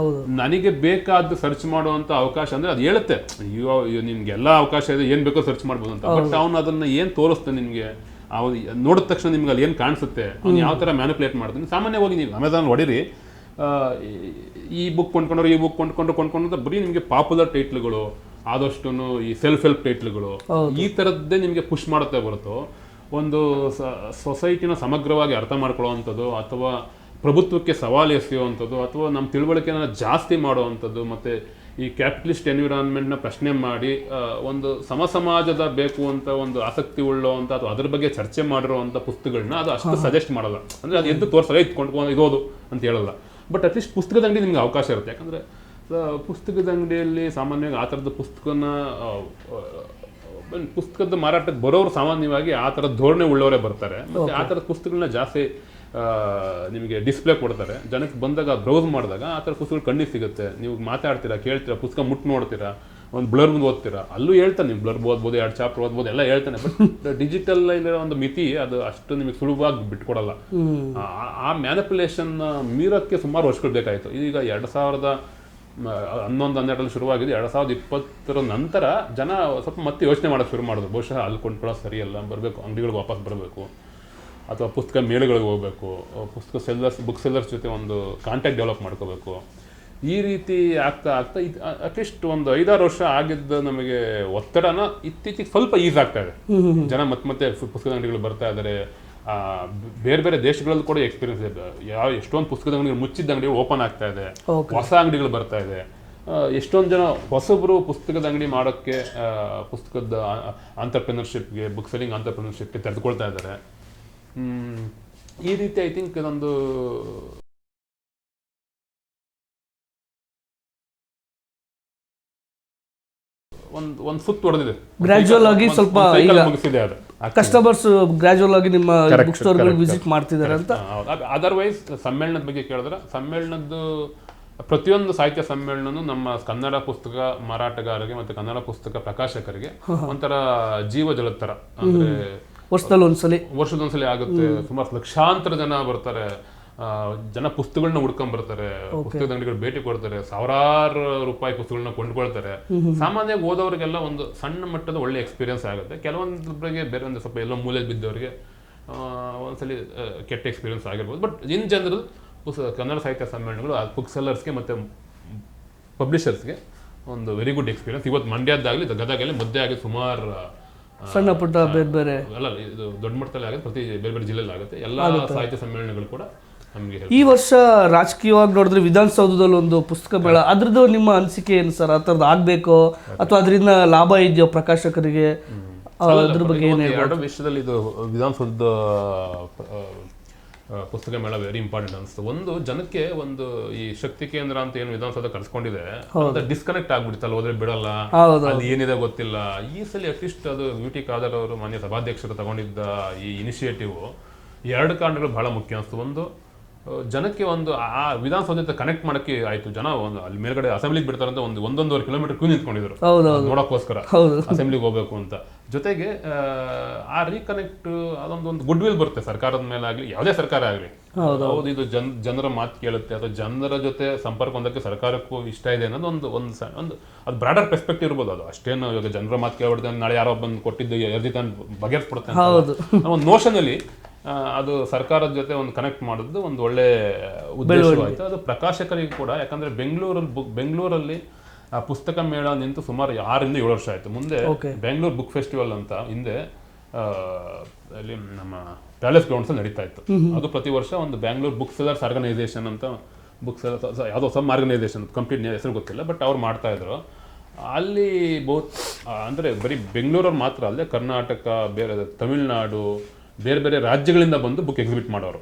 ನನಗೆ ಬೇಕಾದ ಸರ್ಚ್ ಮಾಡುವಂಥ ಅವಕಾಶ ಅಂದರೆ ಅದು ಹೇಳುತ್ತೆ, ಅಯ್ಯೋ ನಿಮ್ಗೆ ಎಲ್ಲ ಅವಕಾಶ ಇದೆ, ಏನು ಬೇಕೋ ಸರ್ಚ್ ಮಾಡ್ಬೋದು ಅಂತ. ಬಟ್ ಅವನು ಅದನ್ನು ಏನು ತೋರಿಸ್ತೆ ನಿಮಗೆ, ನೋಡಿದ ತಕ್ಷಣ ನಿಮ್ಗೆ ಅಲ್ಲಿ ಏನು ಕಾಣಿಸುತ್ತೆ, ಅವ್ನು ಯಾವ ಥರ ಮ್ಯಾನಿಪುಲೇಟ್ ಮಾಡ್ತಾನೆ. ಸಾಮಾನ್ಯವಾಗಿ ನೀವು ಅಮೆಝಾನ್ ಹೊಡೀರಿ, ಈ ಬುಕ್ ಕೊಂಡ್ಕೊಂಡು ಬರೀ ನಿಮಗೆ ಪಾಪ್ಯುಲರ್ ಟೈಟ್ಲ್ಗಳು, ಆದಷ್ಟು ಈ ಸೆಲ್ಫ್ ಹೆಲ್ಪ್ ಟೈಟ್ಲ್ಗಳು, ಈ ಥರದ್ದೇ ನಿಮಗೆ ಪುಷ್ ಮಾಡುತ್ತೆ ಹೊರತು ಒಂದು ಸೊಸೈಟಿನ ಸಮಗ್ರವಾಗಿ ಅರ್ಥ ಮಾಡ್ಕೊಳ್ಳೋವಂಥದ್ದು ಅಥವಾ ಪ್ರಭುತ್ವಕ್ಕೆ ಸವಾಲು ಎಸೆಯುವಂಥದ್ದು ಅಥವಾ ನಮ್ಮ ತಿಳುವಳಿಕೆನ ಜಾಸ್ತಿ ಮಾಡುವಂಥದ್ದು ಮತ್ತು ಈ ಕ್ಯಾಪಿಟಲಿಸ್ಟ್ ಎನ್ವಿರಾನ್ಮೆಂಟ್ನ ಪ್ರಶ್ನೆ ಮಾಡಿ ಒಂದು ಸಮಾಜದ ಬೇಕು ಅಂತ ಒಂದು ಆಸಕ್ತಿ ಉಳ್ಳೋವಂಥ ಅಥವಾ ಅದ್ರ ಬಗ್ಗೆ ಚರ್ಚೆ ಮಾಡಿರೋವಂಥ ಪುಸ್ತಕಗಳನ್ನ ಅದು ಅಷ್ಟು ಸಜೆಸ್ಟ್ ಮಾಡಲ್ಲ. ಅಂದರೆ ಅದು ಎದ್ದು ತೋರಿಸಲ್ಲ, ಇದ್ಕೊಂಡು ಅಂತ ಹೇಳಲ್ಲ. ಬಟ್ ಅಟ್ಲೀಸ್ಟ್ ಪುಸ್ತಕದ ಅಂಗಡಿ ನಿಮ್ಗೆ ಅವಕಾಶ ಇರುತ್ತೆ. ಯಾಕಂದರೆ ಪುಸ್ತಕದ ಅಂಗಡಿಯಲ್ಲಿ ಸಾಮಾನ್ಯವಾಗಿ ಆ ಥರದ ಪುಸ್ತಕದ ಮಾರಾಟಕ್ಕೆ ಬರೋರು ಸಾಮಾನ್ಯವಾಗಿ ಆ ಥರದ ಧೋರಣೆ ಉಳ್ಳವರೇ ಬರ್ತಾರೆ. ಮತ್ತು ಆ ಥರದ ಪುಸ್ತಕಗಳನ್ನ ಜಾಸ್ತಿ ನಿಮಗೆ ಡಿಸ್ಪ್ಲೇ ಕೊಡ್ತಾರೆ. ಜನಕ್ಕೆ ಬಂದಾಗ ಬ್ರೌಸ್ ಮಾಡಿದಾಗ ಆ ಥರ ಪುಸ್ತಕಗಳು ಕಣ್ಣಿಗೆ ಸಿಗುತ್ತೆ. ನೀವು ಮಾತಾಡ್ತೀರಾ, ಕೇಳ್ತೀರಾ, ಪುಸ್ತಕ ಮುಟ್ಟು ನೋಡ್ತೀರಾ, ಒಂದು ಬ್ಲರ್ ಓದ್ತೀರಾ, ಅಲ್ಲೂ ಹೇಳ್ತಾನೆ ನೀವು ಬ್ಲರ್ ಓದ್ಬೋದು, 2 ಚಾಪ್ಟರ್ ಓದ್ಬೋದು, ಎಲ್ಲ ಹೇಳ್ತಾನೆ. ಬಟ್ ಡಿಜಿಟಲ್ ಇರೋ ಒಂದು ಮಿತಿ ಅದು ಅಷ್ಟು ನಿಮಗೆ ಸುಲಭವಾಗಿ ಬಿಟ್ಕೊಡಲ್ಲ. ಆ ಮ್ಯಾನಿಪುಲೇಷನ್ ಮೀರೋಕ್ಕೆ ಸುಮಾರು ವರ್ಷಗಳು ಬೇಕಾಯಿತು. ಈಗ 2011-12 ಶುರುವಾಗಿದೆ. 2020 ನಂತರ ಜನ ಸ್ವಲ್ಪ ಮತ್ತೆ ಯೋಚನೆ ಮಾಡೋಕ್ಕೆ ಶುರು ಮಾಡಿದ್ರು. ಬಹುಶಃ ಅಲ್ಲಿ ಕೊಂಡ್ಕೊಳ್ಳೋ ಸರಿಯಲ್ಲ, ಬರಬೇಕು ಅಂಗಡಿಗಳಿಗೆ ವಾಪಸ್ ಬರಬೇಕು ಅಥವಾ ಪುಸ್ತಕ ಮೇಳಗಳಿಗೆ ಹೋಗಬೇಕು, ಬುಕ್ ಸೆಲ್ಲರ್ಸ್ ಜೊತೆ ಒಂದು ಕಾಂಟ್ಯಾಕ್ಟ್ ಡೆವಲಪ್ ಮಾಡ್ಕೋಬೇಕು. ಈ ರೀತಿ ಆಗ್ತಾ ಅಟ್ಲೀಸ್ಟ್ ಒಂದು 5-6 ವರ್ಷ ಆಗಿದ್ದ ನಮಗೆ ಒತ್ತಡನ ಇತ್ತೀಚೆಗೆ ಸ್ವಲ್ಪ ಈಸ್ ಆಗ್ತಾ ಇದೆ. ಜನ ಮತ್ತೆ ಪುಸ್ತಕದ ಅಂಗಡಿಗಳು ಬರ್ತಾ ಇದ್ದಾರೆ. ಬೇರೆ ಬೇರೆ ದೇಶಗಳಲ್ಲಿ ಕೂಡ ಎಕ್ಸ್ಪೀರಿಯನ್ಸ್ ಇದೆ. ಎಷ್ಟೊಂದು ಪುಸ್ತಕದ ಅಂಗಡಿಗಳು ಮುಚ್ಚಿದ್ದ ಅಂಗಡಿಗಳು ಓಪನ್ ಆಗ್ತಾ ಇದೆ, ಹೊಸ ಅಂಗಡಿಗಳು ಬರ್ತಾ ಇದೆ. ಎಷ್ಟೊಂದು ಜನ ಹೊಸಬ್ರು ಪುಸ್ತಕದ ಅಂಗಡಿ ಮಾಡೋಕ್ಕೆ, ಪುಸ್ತಕದ ಆಂಟರ್ಪ್ರಿನರ್ಶಿಪ್ಗೆ, ಬುಕ್ ಸೆಲ್ಲಿಂಗ್ ಆಂಟರ್ಪ್ರಿನರ್ಶಿಪ್ಗೆ ತೆರೆದುಕೊಳ್ತಾ ಇದ್ದಾರೆ. ಈ ರೀತಿ ಐ ಥಿಂಕ್ ಇದೊಂದು ಒಂದು ಸುತ್ತು ಹೊಡೆದಿದೆ.
ಗ್ರಾಜುವಲ್ ಆಗಿ ಸ್ವಲ್ಪ
ಮುಗಿಸಿದೆ. ಅದು
ಕಸ್ಟಮರ್ಸ್ ಗ್ರಾಜುವಲ್ ಆಗಿ ನಿಮ್ಮ ಬುಕ್ ಸ್ಟೋರ್ಗಳಿಗೆ ವಿಸಿಟ್ ಮಾಡ್ತಿದ್ದಾರೆ ಅಂತ.
ಅದರ್ವೈಸ್ ಸಮ್ಮೇಳನದ ಬಗ್ಗೆ ಕೇಳಿದ್ರೆ, ಸಮ್ಮೇಳನದ್ದು ಪ್ರತಿಯೊಂದು ಸಾಹಿತ್ಯ ಸಮ್ಮೇಳನೂ ನಮ್ಮ ಕನ್ನಡ ಪುಸ್ತಕ ಮಾರಾಟಗಾರರಿಗೆ ಮತ್ತು ಕನ್ನಡ ಪುಸ್ತಕ ಪ್ರಕಾಶಕರಿಗೆ ಒಂಥರ ಜೀವ ಜಲದ ಥರ. ಅಂದರೆ ವರ್ಷದೊಂದ್ಸಲಿ ಆಗುತ್ತೆ. ಸುಮಾರು ಲಕ್ಷಾಂತರ ಜನ ಬರ್ತಾರೆ. ಜನ ಪುಸ್ತಕಗಳನ್ನ ಹುಡ್ಕೊಂಡ್ ಬರ್ತಾರೆ, ಪುಸ್ತಕದ ಅಂಗಡಿಗಳು ಭೇಟಿ ಕೊಡ್ತಾರೆ, ಸಾವಿರಾರು ರೂಪಾಯಿ ಪುಸ್ತಕಗಳನ್ನ ಕೊಂಡ್ಕೊಳ್ತಾರೆ. ಸಾಮಾನ್ಯವಾಗಿ ಓದೋರಿಗೆಲ್ಲ ಒಂದು ಸಣ್ಣ ಮಟ್ಟದ ಒಳ್ಳೆ ಎಕ್ಸ್ಪೀರಿಯನ್ಸ್ ಆಗುತ್ತೆ. ಕೆಲವೊಂದರಿಗೆ ಬೇರೆ ಒಂದು ಸ್ವಲ್ಪ ಎಲ್ಲೋ ಮೂಲೆ ಬಿದ್ದವರಿಗೆ ಒಂದ್ಸಲಿ ಕೆಟ್ಟ ಎಕ್ಸ್ಪೀರಿಯನ್ಸ್ ಆಗಿರ್ಬೋದು. ಬಟ್ ಇನ್ ಜನರಲ್ ಕನ್ನಡ ಸಾಹಿತ್ಯ ಸಮ್ಮೇಳನಗಳು ಬುಕ್ ಸೆಲ್ಲರ್ಸ್ಗೆ ಮತ್ತು ಪಬ್ಲಿಷರ್ಸ್ಗೆ ಒಂದು ವೆರಿ ಗುಡ್ ಎಕ್ಸ್ಪೀರಿಯನ್ಸ್. ಇವತ್ತು ಮಂಡ್ಯದ್ದಾಗಲಿ ಗದಗಲ್ಲಿ ಮುದ್ದೆ ಆಗಿ ಸುಮಾರು
ಸಣ್ಣ ಪುಟ್ಟ ಬೇರೆ
ಅಲ್ಲ, ಇದು ದೊಡ್ಡ ಮಟ್ಟದಲ್ಲಿ ಆಗುತ್ತೆ, ಪ್ರತಿ ಬೇರೆ ಬೇರೆ ಜಿಲ್ಲೆಯಲ್ಲಿ ಆಗುತ್ತೆ. ಎಲ್ಲ ಸಾಹಿತ್ಯ ಸಮ್ಮೇಳನಗಳು ಕೂಡ ನಮಗೆ.
ಈ ವರ್ಷ ರಾಜಕೀಯವಾಗಿ ನೋಡಿದ್ರೆ ವಿಧಾನಸೌಧದಲ್ಲಿ ಒಂದು ಪುಸ್ತಕ ಮೇಳ, ಅದ್ರದ್ದು ನಿಮ್ಮ ಅನಿಸಿಕೆ ಏನು ಸರ್? ಆ ಥರದ್ದು ಆಗಬೇಕೋ ಅಥವಾ ಅದರಿಂದ ಲಾಭ ಇದೆಯೋ ಪ್ರಕಾಶಕರಿಗೆ? ಅದ್ರ ಬಗ್ಗೆ ಏನು?
2 ವಿಷಯದಲ್ಲಿ ಇದು ವಿಧಾನಸೌಧದ ಪುಸ್ತಕ ಮೇಳ ವೆರಿ ಇಂಪಾರ್ಟೆಂಟ್ ಅನಿಸ್ತು. ಒಂದು ಜನಕ್ಕೆ ಒಂದು ಈ ಶಕ್ತಿ ಕೇಂದ್ರ ಅಂತ ಏನು ವಿಧಾನಸೌಧ ಕರ್ಸ್ಕೊಂಡಿದೆ ಅಂತ ಡಿಸ್ಕನೆಕ್ಟ್ ಆಗ್ಬಿಡ್ತಲ್ಲ, ಹೋದ್ರೆ ಬಿಡಲ್ಲ, ಅಲ್ಲಿ ಏನಿದೆ ಗೊತ್ತಿಲ್ಲ. ಈ ಸಲ ಅಟ್ಲೀಸ್ಟ್ ಅದು ವಿ.ಟಿ. ಖಾದರ್ ಅವರು ಮಾನ್ಯ ಸಭಾಧ್ಯಕ್ಷರು ತಗೊಂಡಿದ್ದ ಈ ಇನಿಷಿಯೇಟಿವ್ 2 ಕಾರಣಗಳು ಬಹಳ ಮುಖ್ಯ ಅನಿಸ್ತು. ಒಂದು, ಜನಕ್ಕೆ ಒಂದು ಆ ವಿಧಾನಸೌಧ ಕನೆಕ್ಟ್ ಮಾಡಕ್ಕೆ ಆಯ್ತು. ಜನ ಒಂದು ಅಲ್ಲಿ ಮೇಲ್ಗಡೆ ಅಸೆಂಬ್ಲಿಗೆ ಬಿಡ್ತಾರಂತ ಒಂದೊಂದೂವರೆ ಕಿಲೋಮೀಟರ್ ಕ್ಯೂ ನಿಂತ್ಕೊಂಡಿದ್ರು ನೋಡೋಕ್ಕೋಸ್ಕರ ಅಸೆಂಬ್ಲಿಗೆ ಹೋಗ್ಬೇಕು ಅಂತ. ಜೊತೆಗೆ ಆ ರೀಕನೆಕ್ಟ್ ಅದೊಂದು ಗುಡ್ ವಿಲ್ ಬರುತ್ತೆ ಸರ್ಕಾರದ ಮೇಲೆ ಆಗಲಿ, ಯಾವುದೇ ಸರ್ಕಾರ ಆಗಲಿ. ಹೌದು, ಇದು ಜನರ ಮಾತು ಕೇಳುತ್ತೆ ಅಥವಾ ಜನರ ಜೊತೆ ಸಂಪರ್ಕ ಹೊಂದಕ್ಕೆ ಸರ್ಕಾರಕ್ಕೂ ಇಷ್ಟ ಇದೆ ಅನ್ನೋದು ಒಂದು ಅದು ಬ್ರಾಡರ್ ಪರ್ಸ್ಪೆಕ್ಟಿವ್ ಇರ್ಬೋದು. ಅದು ಅಷ್ಟೇನು ಇವಾಗ ಜನರ ಮಾತು ಕೇಳ್ಬಿಡ್ದೆ ನಾಳೆ ಯಾರೋ ಬಂದು ಕೊಟ್ಟಿದ್ದು ಅರ್ಜಿ ತಾನು ಬಗೆಹರಿಸ್ಬಿಡುತ್ತೆ ಒಂದು ನೋಷನಲ್ಲಿ ಅದು ಸರ್ಕಾರದ ಜೊತೆ ಒಂದು ಕನೆಕ್ಟ್ ಮಾಡೋದು ಒಂದು ಒಳ್ಳೆ ಉದ್ದೇಶವಾಯಿತು. ಅದು ಪ್ರಕಾಶಕರಿಗೆ ಕೂಡ, ಯಾಕಂದ್ರೆ ಬೆಂಗಳೂರಲ್ಲಿ ಆ ಪುಸ್ತಕ ಮೇಳ ನಿಂತು ಸುಮಾರು 6 ರಿಂದ 7 ವರ್ಷ ಆಯ್ತು. ಮುಂದೆ ಬೆಂಗಳೂರು ಬುಕ್ ಫೆಸ್ಟಿವಲ್ ಅಂತ ಹಿಂದೆ ಅಲ್ಲಿ ನಮ್ಮ ಪ್ಯಾಲೇಸ್ ಗ್ರೌಂಡ್ಸ್ ನಡೀತಾ ಇತ್ತು. ಅದು ಪ್ರತಿ ವರ್ಷ ಒಂದು ಬ್ಯಾಂಗ್ಳೂರ್ ಬುಕ್ ಸೆಲ್ಲರ್ಸ್ ಆರ್ಗನೈಸೇಷನ್ ಅಂತ, ಬುಕ್ ಸೆಲ್ಲರ್ಸ್ ಯಾವುದೋ ಸಮ್ ಆರ್ಗನೈಸೇಷನ್, ಕಂಪ್ಲೀಟ್ ಹೆಸರು ಗೊತ್ತಿಲ್ಲ, ಬಟ್ ಅವ್ರು ಮಾಡ್ತಾ ಇದ್ರು. ಅಲ್ಲಿ ಅಂದರೆ ಬರೀ ಬೆಂಗಳೂರಲ್ಲಿ ಮಾತ್ರ ಅಲ್ಲದೆ ಕರ್ನಾಟಕ, ಬೇರೆ ತಮಿಳುನಾಡು, ಬೇರೆ ಬೇರೆ ರಾಜ್ಯಗಳಿಂದ ಬಂದು ಬುಕ್ ಎಕ್ಸಿಬಿಟ್ ಮಾಡೋರು.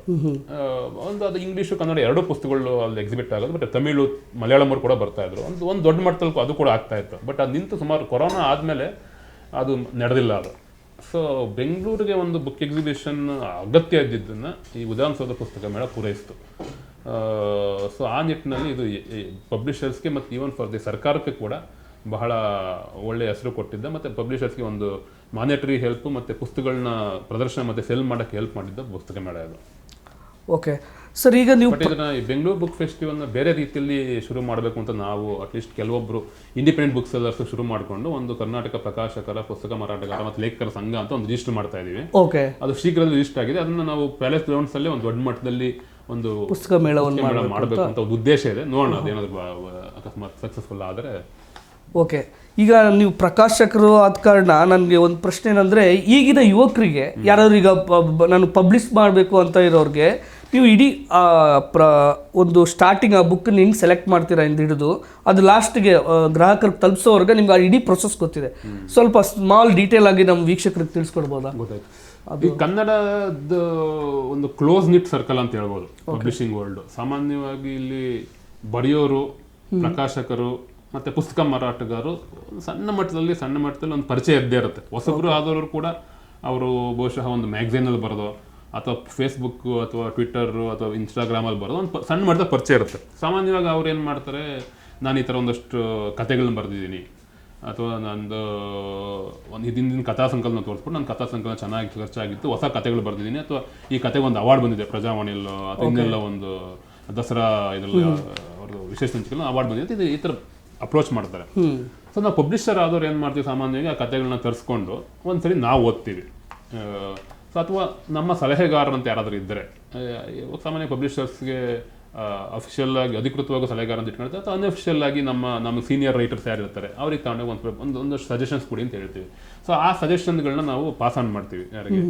ಒಂದು ಅದು ಇಂಗ್ಲೀಷು ಕನ್ನಡ 2 ಪುಸ್ತಕಗಳು ಅಲ್ಲಿ ಎಕ್ಸಿಬಿಟ್ ಆಗೋದು. ಬಟ್ ತಮಿಳು, ಮಲಯಾಳಂ ಕೂಡ ಬರ್ತಾ ಇದ್ರು. ಒಂದು ದೊಡ್ಡ ಮಟ್ಟದಲ್ಲಿ ಅದು ಕೂಡ ಆಗ್ತಾ ಇತ್ತು. ಬಟ್ ಅದು ನಿಂತು ಸುಮಾರು ಕೊರೋನಾ ಆದಮೇಲೆ ಅದು ನಡೆದಿಲ್ಲ ಅದು. ಸೊ ಬೆಂಗಳೂರಿಗೆ ಒಂದು ಬುಕ್ ಎಕ್ಸಿಬಿಷನ್ ಅಗತ್ಯ ಇದ್ದಿದ್ದನ್ನು ಈ ವಿಧಾನಸೌಧ ಪುಸ್ತಕ ಮೇಳ ಪೂರೈಸಿತು. ಸೊ ಆ ನಿಟ್ಟಿನಲ್ಲಿ ಇದು ಪಬ್ಲಿಷರ್ಸ್ಗೆ ಮತ್ತು ಈವನ್ ಫಾರ್ ದಿ ಸರ್ಕಾರಕ್ಕೆ ಕೂಡ ಬಹಳ ಒಳ್ಳೆಯ ಹೆಸರು ಕೊಟ್ಟಿದ್ದ, ಮತ್ತು ಪಬ್ಲಿಷರ್ಸ್ಗೆ ಒಂದು ಮಾನಿಟರಿ ಹೆಲ್ಪ್ ಮತ್ತು ಪುಸ್ತಕಗಳನ್ನ ಪ್ರದರ್ಶನ ಮತ್ತು ಸೆಲ್ ಮಾಡೋಕ್ಕೆ ಹೆಲ್ಪ್ ಮಾಡಿದ್ದ ಪುಸ್ತಕ ಮೇಳ ಇದು.
ಓಕೆ ಸರ್, ಈಗ ನೀವು
ಇದನ್ನ ಈ ಬೆಂಗಳೂರು ಬುಕ್ ಫೆಸ್ಟಿವಲ್ನ ಬೇರೆ ರೀತಿಯಲ್ಲಿ ಶುರು ಮಾಡಬೇಕು ಅಂತ ನಾವು ಅಟ್ಲೀಸ್ಟ್ ಕೆಲವೊಬ್ಬರು ಇಂಡಿಪೆಂಡೆಂಟ್ ಬುಕ್ ಸೆಲ್ಲರ್ಸ್ ಶುರು ಮಾಡಿಕೊಂಡು ಒಂದು ಕರ್ನಾಟಕ ಪ್ರಕಾಶಕರ, ಪುಸ್ತಕ ಮಾರಾಟಗಾರ ಮತ್ತು ಲೇಖಕರ ಸಂಘ ಅಂತ ಒಂದು ರಿಜಿಸ್ಟರ್ ಮಾಡ್ತಾ ಇದೀವಿ.
ಓಕೆ,
ಅದು ಶೀಘ್ರದಲ್ಲಿ ರಿಜಿಸ್ಟರ್ ಆಗಿದೆ. ಅದನ್ನ ನಾವು ಪ್ಯಾಲೇಸ್ ಗ್ರೌಂಡ್ಸ್ ಅಲ್ಲಿ ಒಂದು ದೊಡ್ಡ ಮಟ್ಟದಲ್ಲಿ ಒಂದು
ಪುಸ್ತಕ ಮೇಳವನ್ನು
ಮಾಡಬೇಕು ಅಂತ ಒಂದು ಉದ್ದೇಶ ಇದೆ. ನೋಡೋಣ ಅದೇನಾದ್ರು ಅಕಸ್ಮಾತ್ ಸಕ್ಸಸ್ಫುಲ್ ಆದರೆ.
ಓಕೆ, ಈಗ ನೀವು ಪ್ರಕಾಶಕರು ಆದ ಕಾರಣ ನನಗೆ ಒಂದು ಪ್ರಶ್ನೆ ಏನಂದರೆ, ಈಗಿನ ಯುವಕರಿಗೆ ಯಾರಾದ್ರೂ ಈಗ ನಾನು ಪಬ್ಲಿಷ್ ಮಾಡಬೇಕು ಅಂತ ಇರೋರಿಗೆ ನೀವು ಇಡೀ ಒಂದು ಸ್ಟಾರ್ಟಿಂಗ್ ಆ ಬುಕ್ಕನ್ನು ಹೆಂಗೆ ಸೆಲೆಕ್ಟ್ ಮಾಡ್ತೀರಾ ಎಂದು ಹಿಡಿದು ಅದು ಲಾಸ್ಟ್ಗೆ ಗ್ರಾಹಕರಿಗೆ ತಲುಪಿಸೋವರೆಗೆ ನಿಮ್ಗೆ ಆ ಇಡೀ ಪ್ರೊಸೆಸ್ ಗೊತ್ತಿದೆ. ಸ್ವಲ್ಪ ಸ್ಮಾಲ್ ಡೀಟೇಲ್ ಆಗಿ ನಮ್ಮ ವೀಕ್ಷಕರಿಗೆ ತಿಳಿಸ್ಕೊಡ್ಬೋದಾ?
ಗೊತ್ತಾಯ್ತು. ಈ ಕನ್ನಡದ ಒಂದು ಕ್ಲೋಸ್ ನಿಟ್ ಸರ್ಕಲ್ ಅಂತ ಹೇಳ್ಬೋದು ಪಬ್ಲಿಷಿಂಗ್ ವರ್ಲ್ಡ್. ಸಾಮಾನ್ಯವಾಗಿ ಇಲ್ಲಿ ಬರೆಯೋರು, ಪ್ರಕಾಶಕರು ಮತ್ತು ಪುಸ್ತಕ ಮಾರಾಟಗಾರರು ಸಣ್ಣ ಮಟ್ಟದಲ್ಲಿ ಒಂದು ಪರಿಚಯ ಇದ್ದೇ ಇರುತ್ತೆ. ಹೊಸಬ್ರು ಆದವರು ಕೂಡ ಅವರು ಬಹುಶಃ ಒಂದು ಮ್ಯಾಗ್ಝೈನಲ್ಲಿ ಬರೋದು ಅಥವಾ ಫೇಸ್ಬುಕ್ ಅಥವಾ ಟ್ವಿಟ್ಟರು ಅಥವಾ ಇನ್ಸ್ಟಾಗ್ರಾಮಲ್ಲಿ ಬರೋದು ಒಂದು ಸಣ್ಣ ಮಟ್ಟದ ಪರಿಚಯ ಇರುತ್ತೆ. ಸಾಮಾನ್ಯವಾಗಿ ಅವ್ರು ಏನು ಮಾಡ್ತಾರೆ, ನಾನು ಈ ಥರ ಒಂದಷ್ಟು ಕಥೆಗಳನ್ನ ಬರೆದಿದ್ದೀನಿ ಅಥವಾ ನಂದು ಒಂದು ಹಿಂದಿನ ಕಥಾ ಸಂಕಲನ ತೋರಿಸ್ಬಿಟ್ಟು ನನ್ನ ಕಥಾ ಸಂಕಲನ ಚೆನ್ನಾಗಿ ಖರ್ಚಾಗಿತ್ತು, ಹೊಸ ಕಥೆಗಳು ಬರೆದಿದ್ದೀನಿ, ಅಥವಾ ಈ ಕಥೆಗೆ ಒಂದು ಅವಾರ್ಡ್ ಬಂದಿದೆ ಪ್ರಜಾವಾಣಿಯಲ್ಲೋ ಅಥವಾ ಇನ್ನೆಲ್ಲ ಒಂದು ದಸರಾ ಇದರಲ್ಲಿ ಅವ್ರದ್ದು ವಿಶೇಷ ಸಂಚಿಕೆಲ್ಲ ಅವಾರ್ಡ್ ಬಂದಿದೆ, ಇದು ಈ ಥರ ಅಪ್ರೋಚ್ ಮಾಡ್ತಾರೆ. ಸೊ ನಾವು ಪಬ್ಲಿಷರ್ ಆದವ್ರು ಏನು ಮಾಡ್ತೀವಿ, ಸಾಮಾನ್ಯವಾಗಿ ಆ ಕಥೆಗಳನ್ನ ತರಿಸ್ಕೊಂಡು ಒಂದ್ಸರಿ ನಾವು ಓದ್ತೀವಿ. ಸೊ ಅಥವಾ ನಮ್ಮ ಸಲಹೆಗಾರರು ಅಂತ ಯಾರಾದರೂ ಇದ್ದರೆ, ಸಾಮಾನ್ಯ ಪಬ್ಲಿಷರ್ಸ್ಗೆ ಅಫಿಷಿಯಲ್ ಆಗಿ ಅಧಿಕೃತವಾಗಿ ಸಲಹೆಗಾರ ಅಂತ ಇಟ್ಕೊಳ್ತಾರೆ, ಅಥವಾ ಅನ್ಅಫಿಷಿಯಲ್ ಆಗಿ ನಮ್ಮ ಸೀನಿಯರ್ ರೈಟರ್ಸ್ ಯಾರಿರ್ತಾರೆ ಅವ್ರಿಗೆ ತಗೊಂಡು ಒಂದಷ್ಟು ಸಜೆಷನ್ಸ್ ಕೊಡಿ ಅಂತ ಹೇಳ್ತೀವಿ. ಸೊ ಆ ಸಜೆಷನ್ಗಳನ್ನ ನಾವು ಪಾಸ್ ಆನ್ ಮಾಡ್ತೀವಿ ಯಾರಿಗೆ,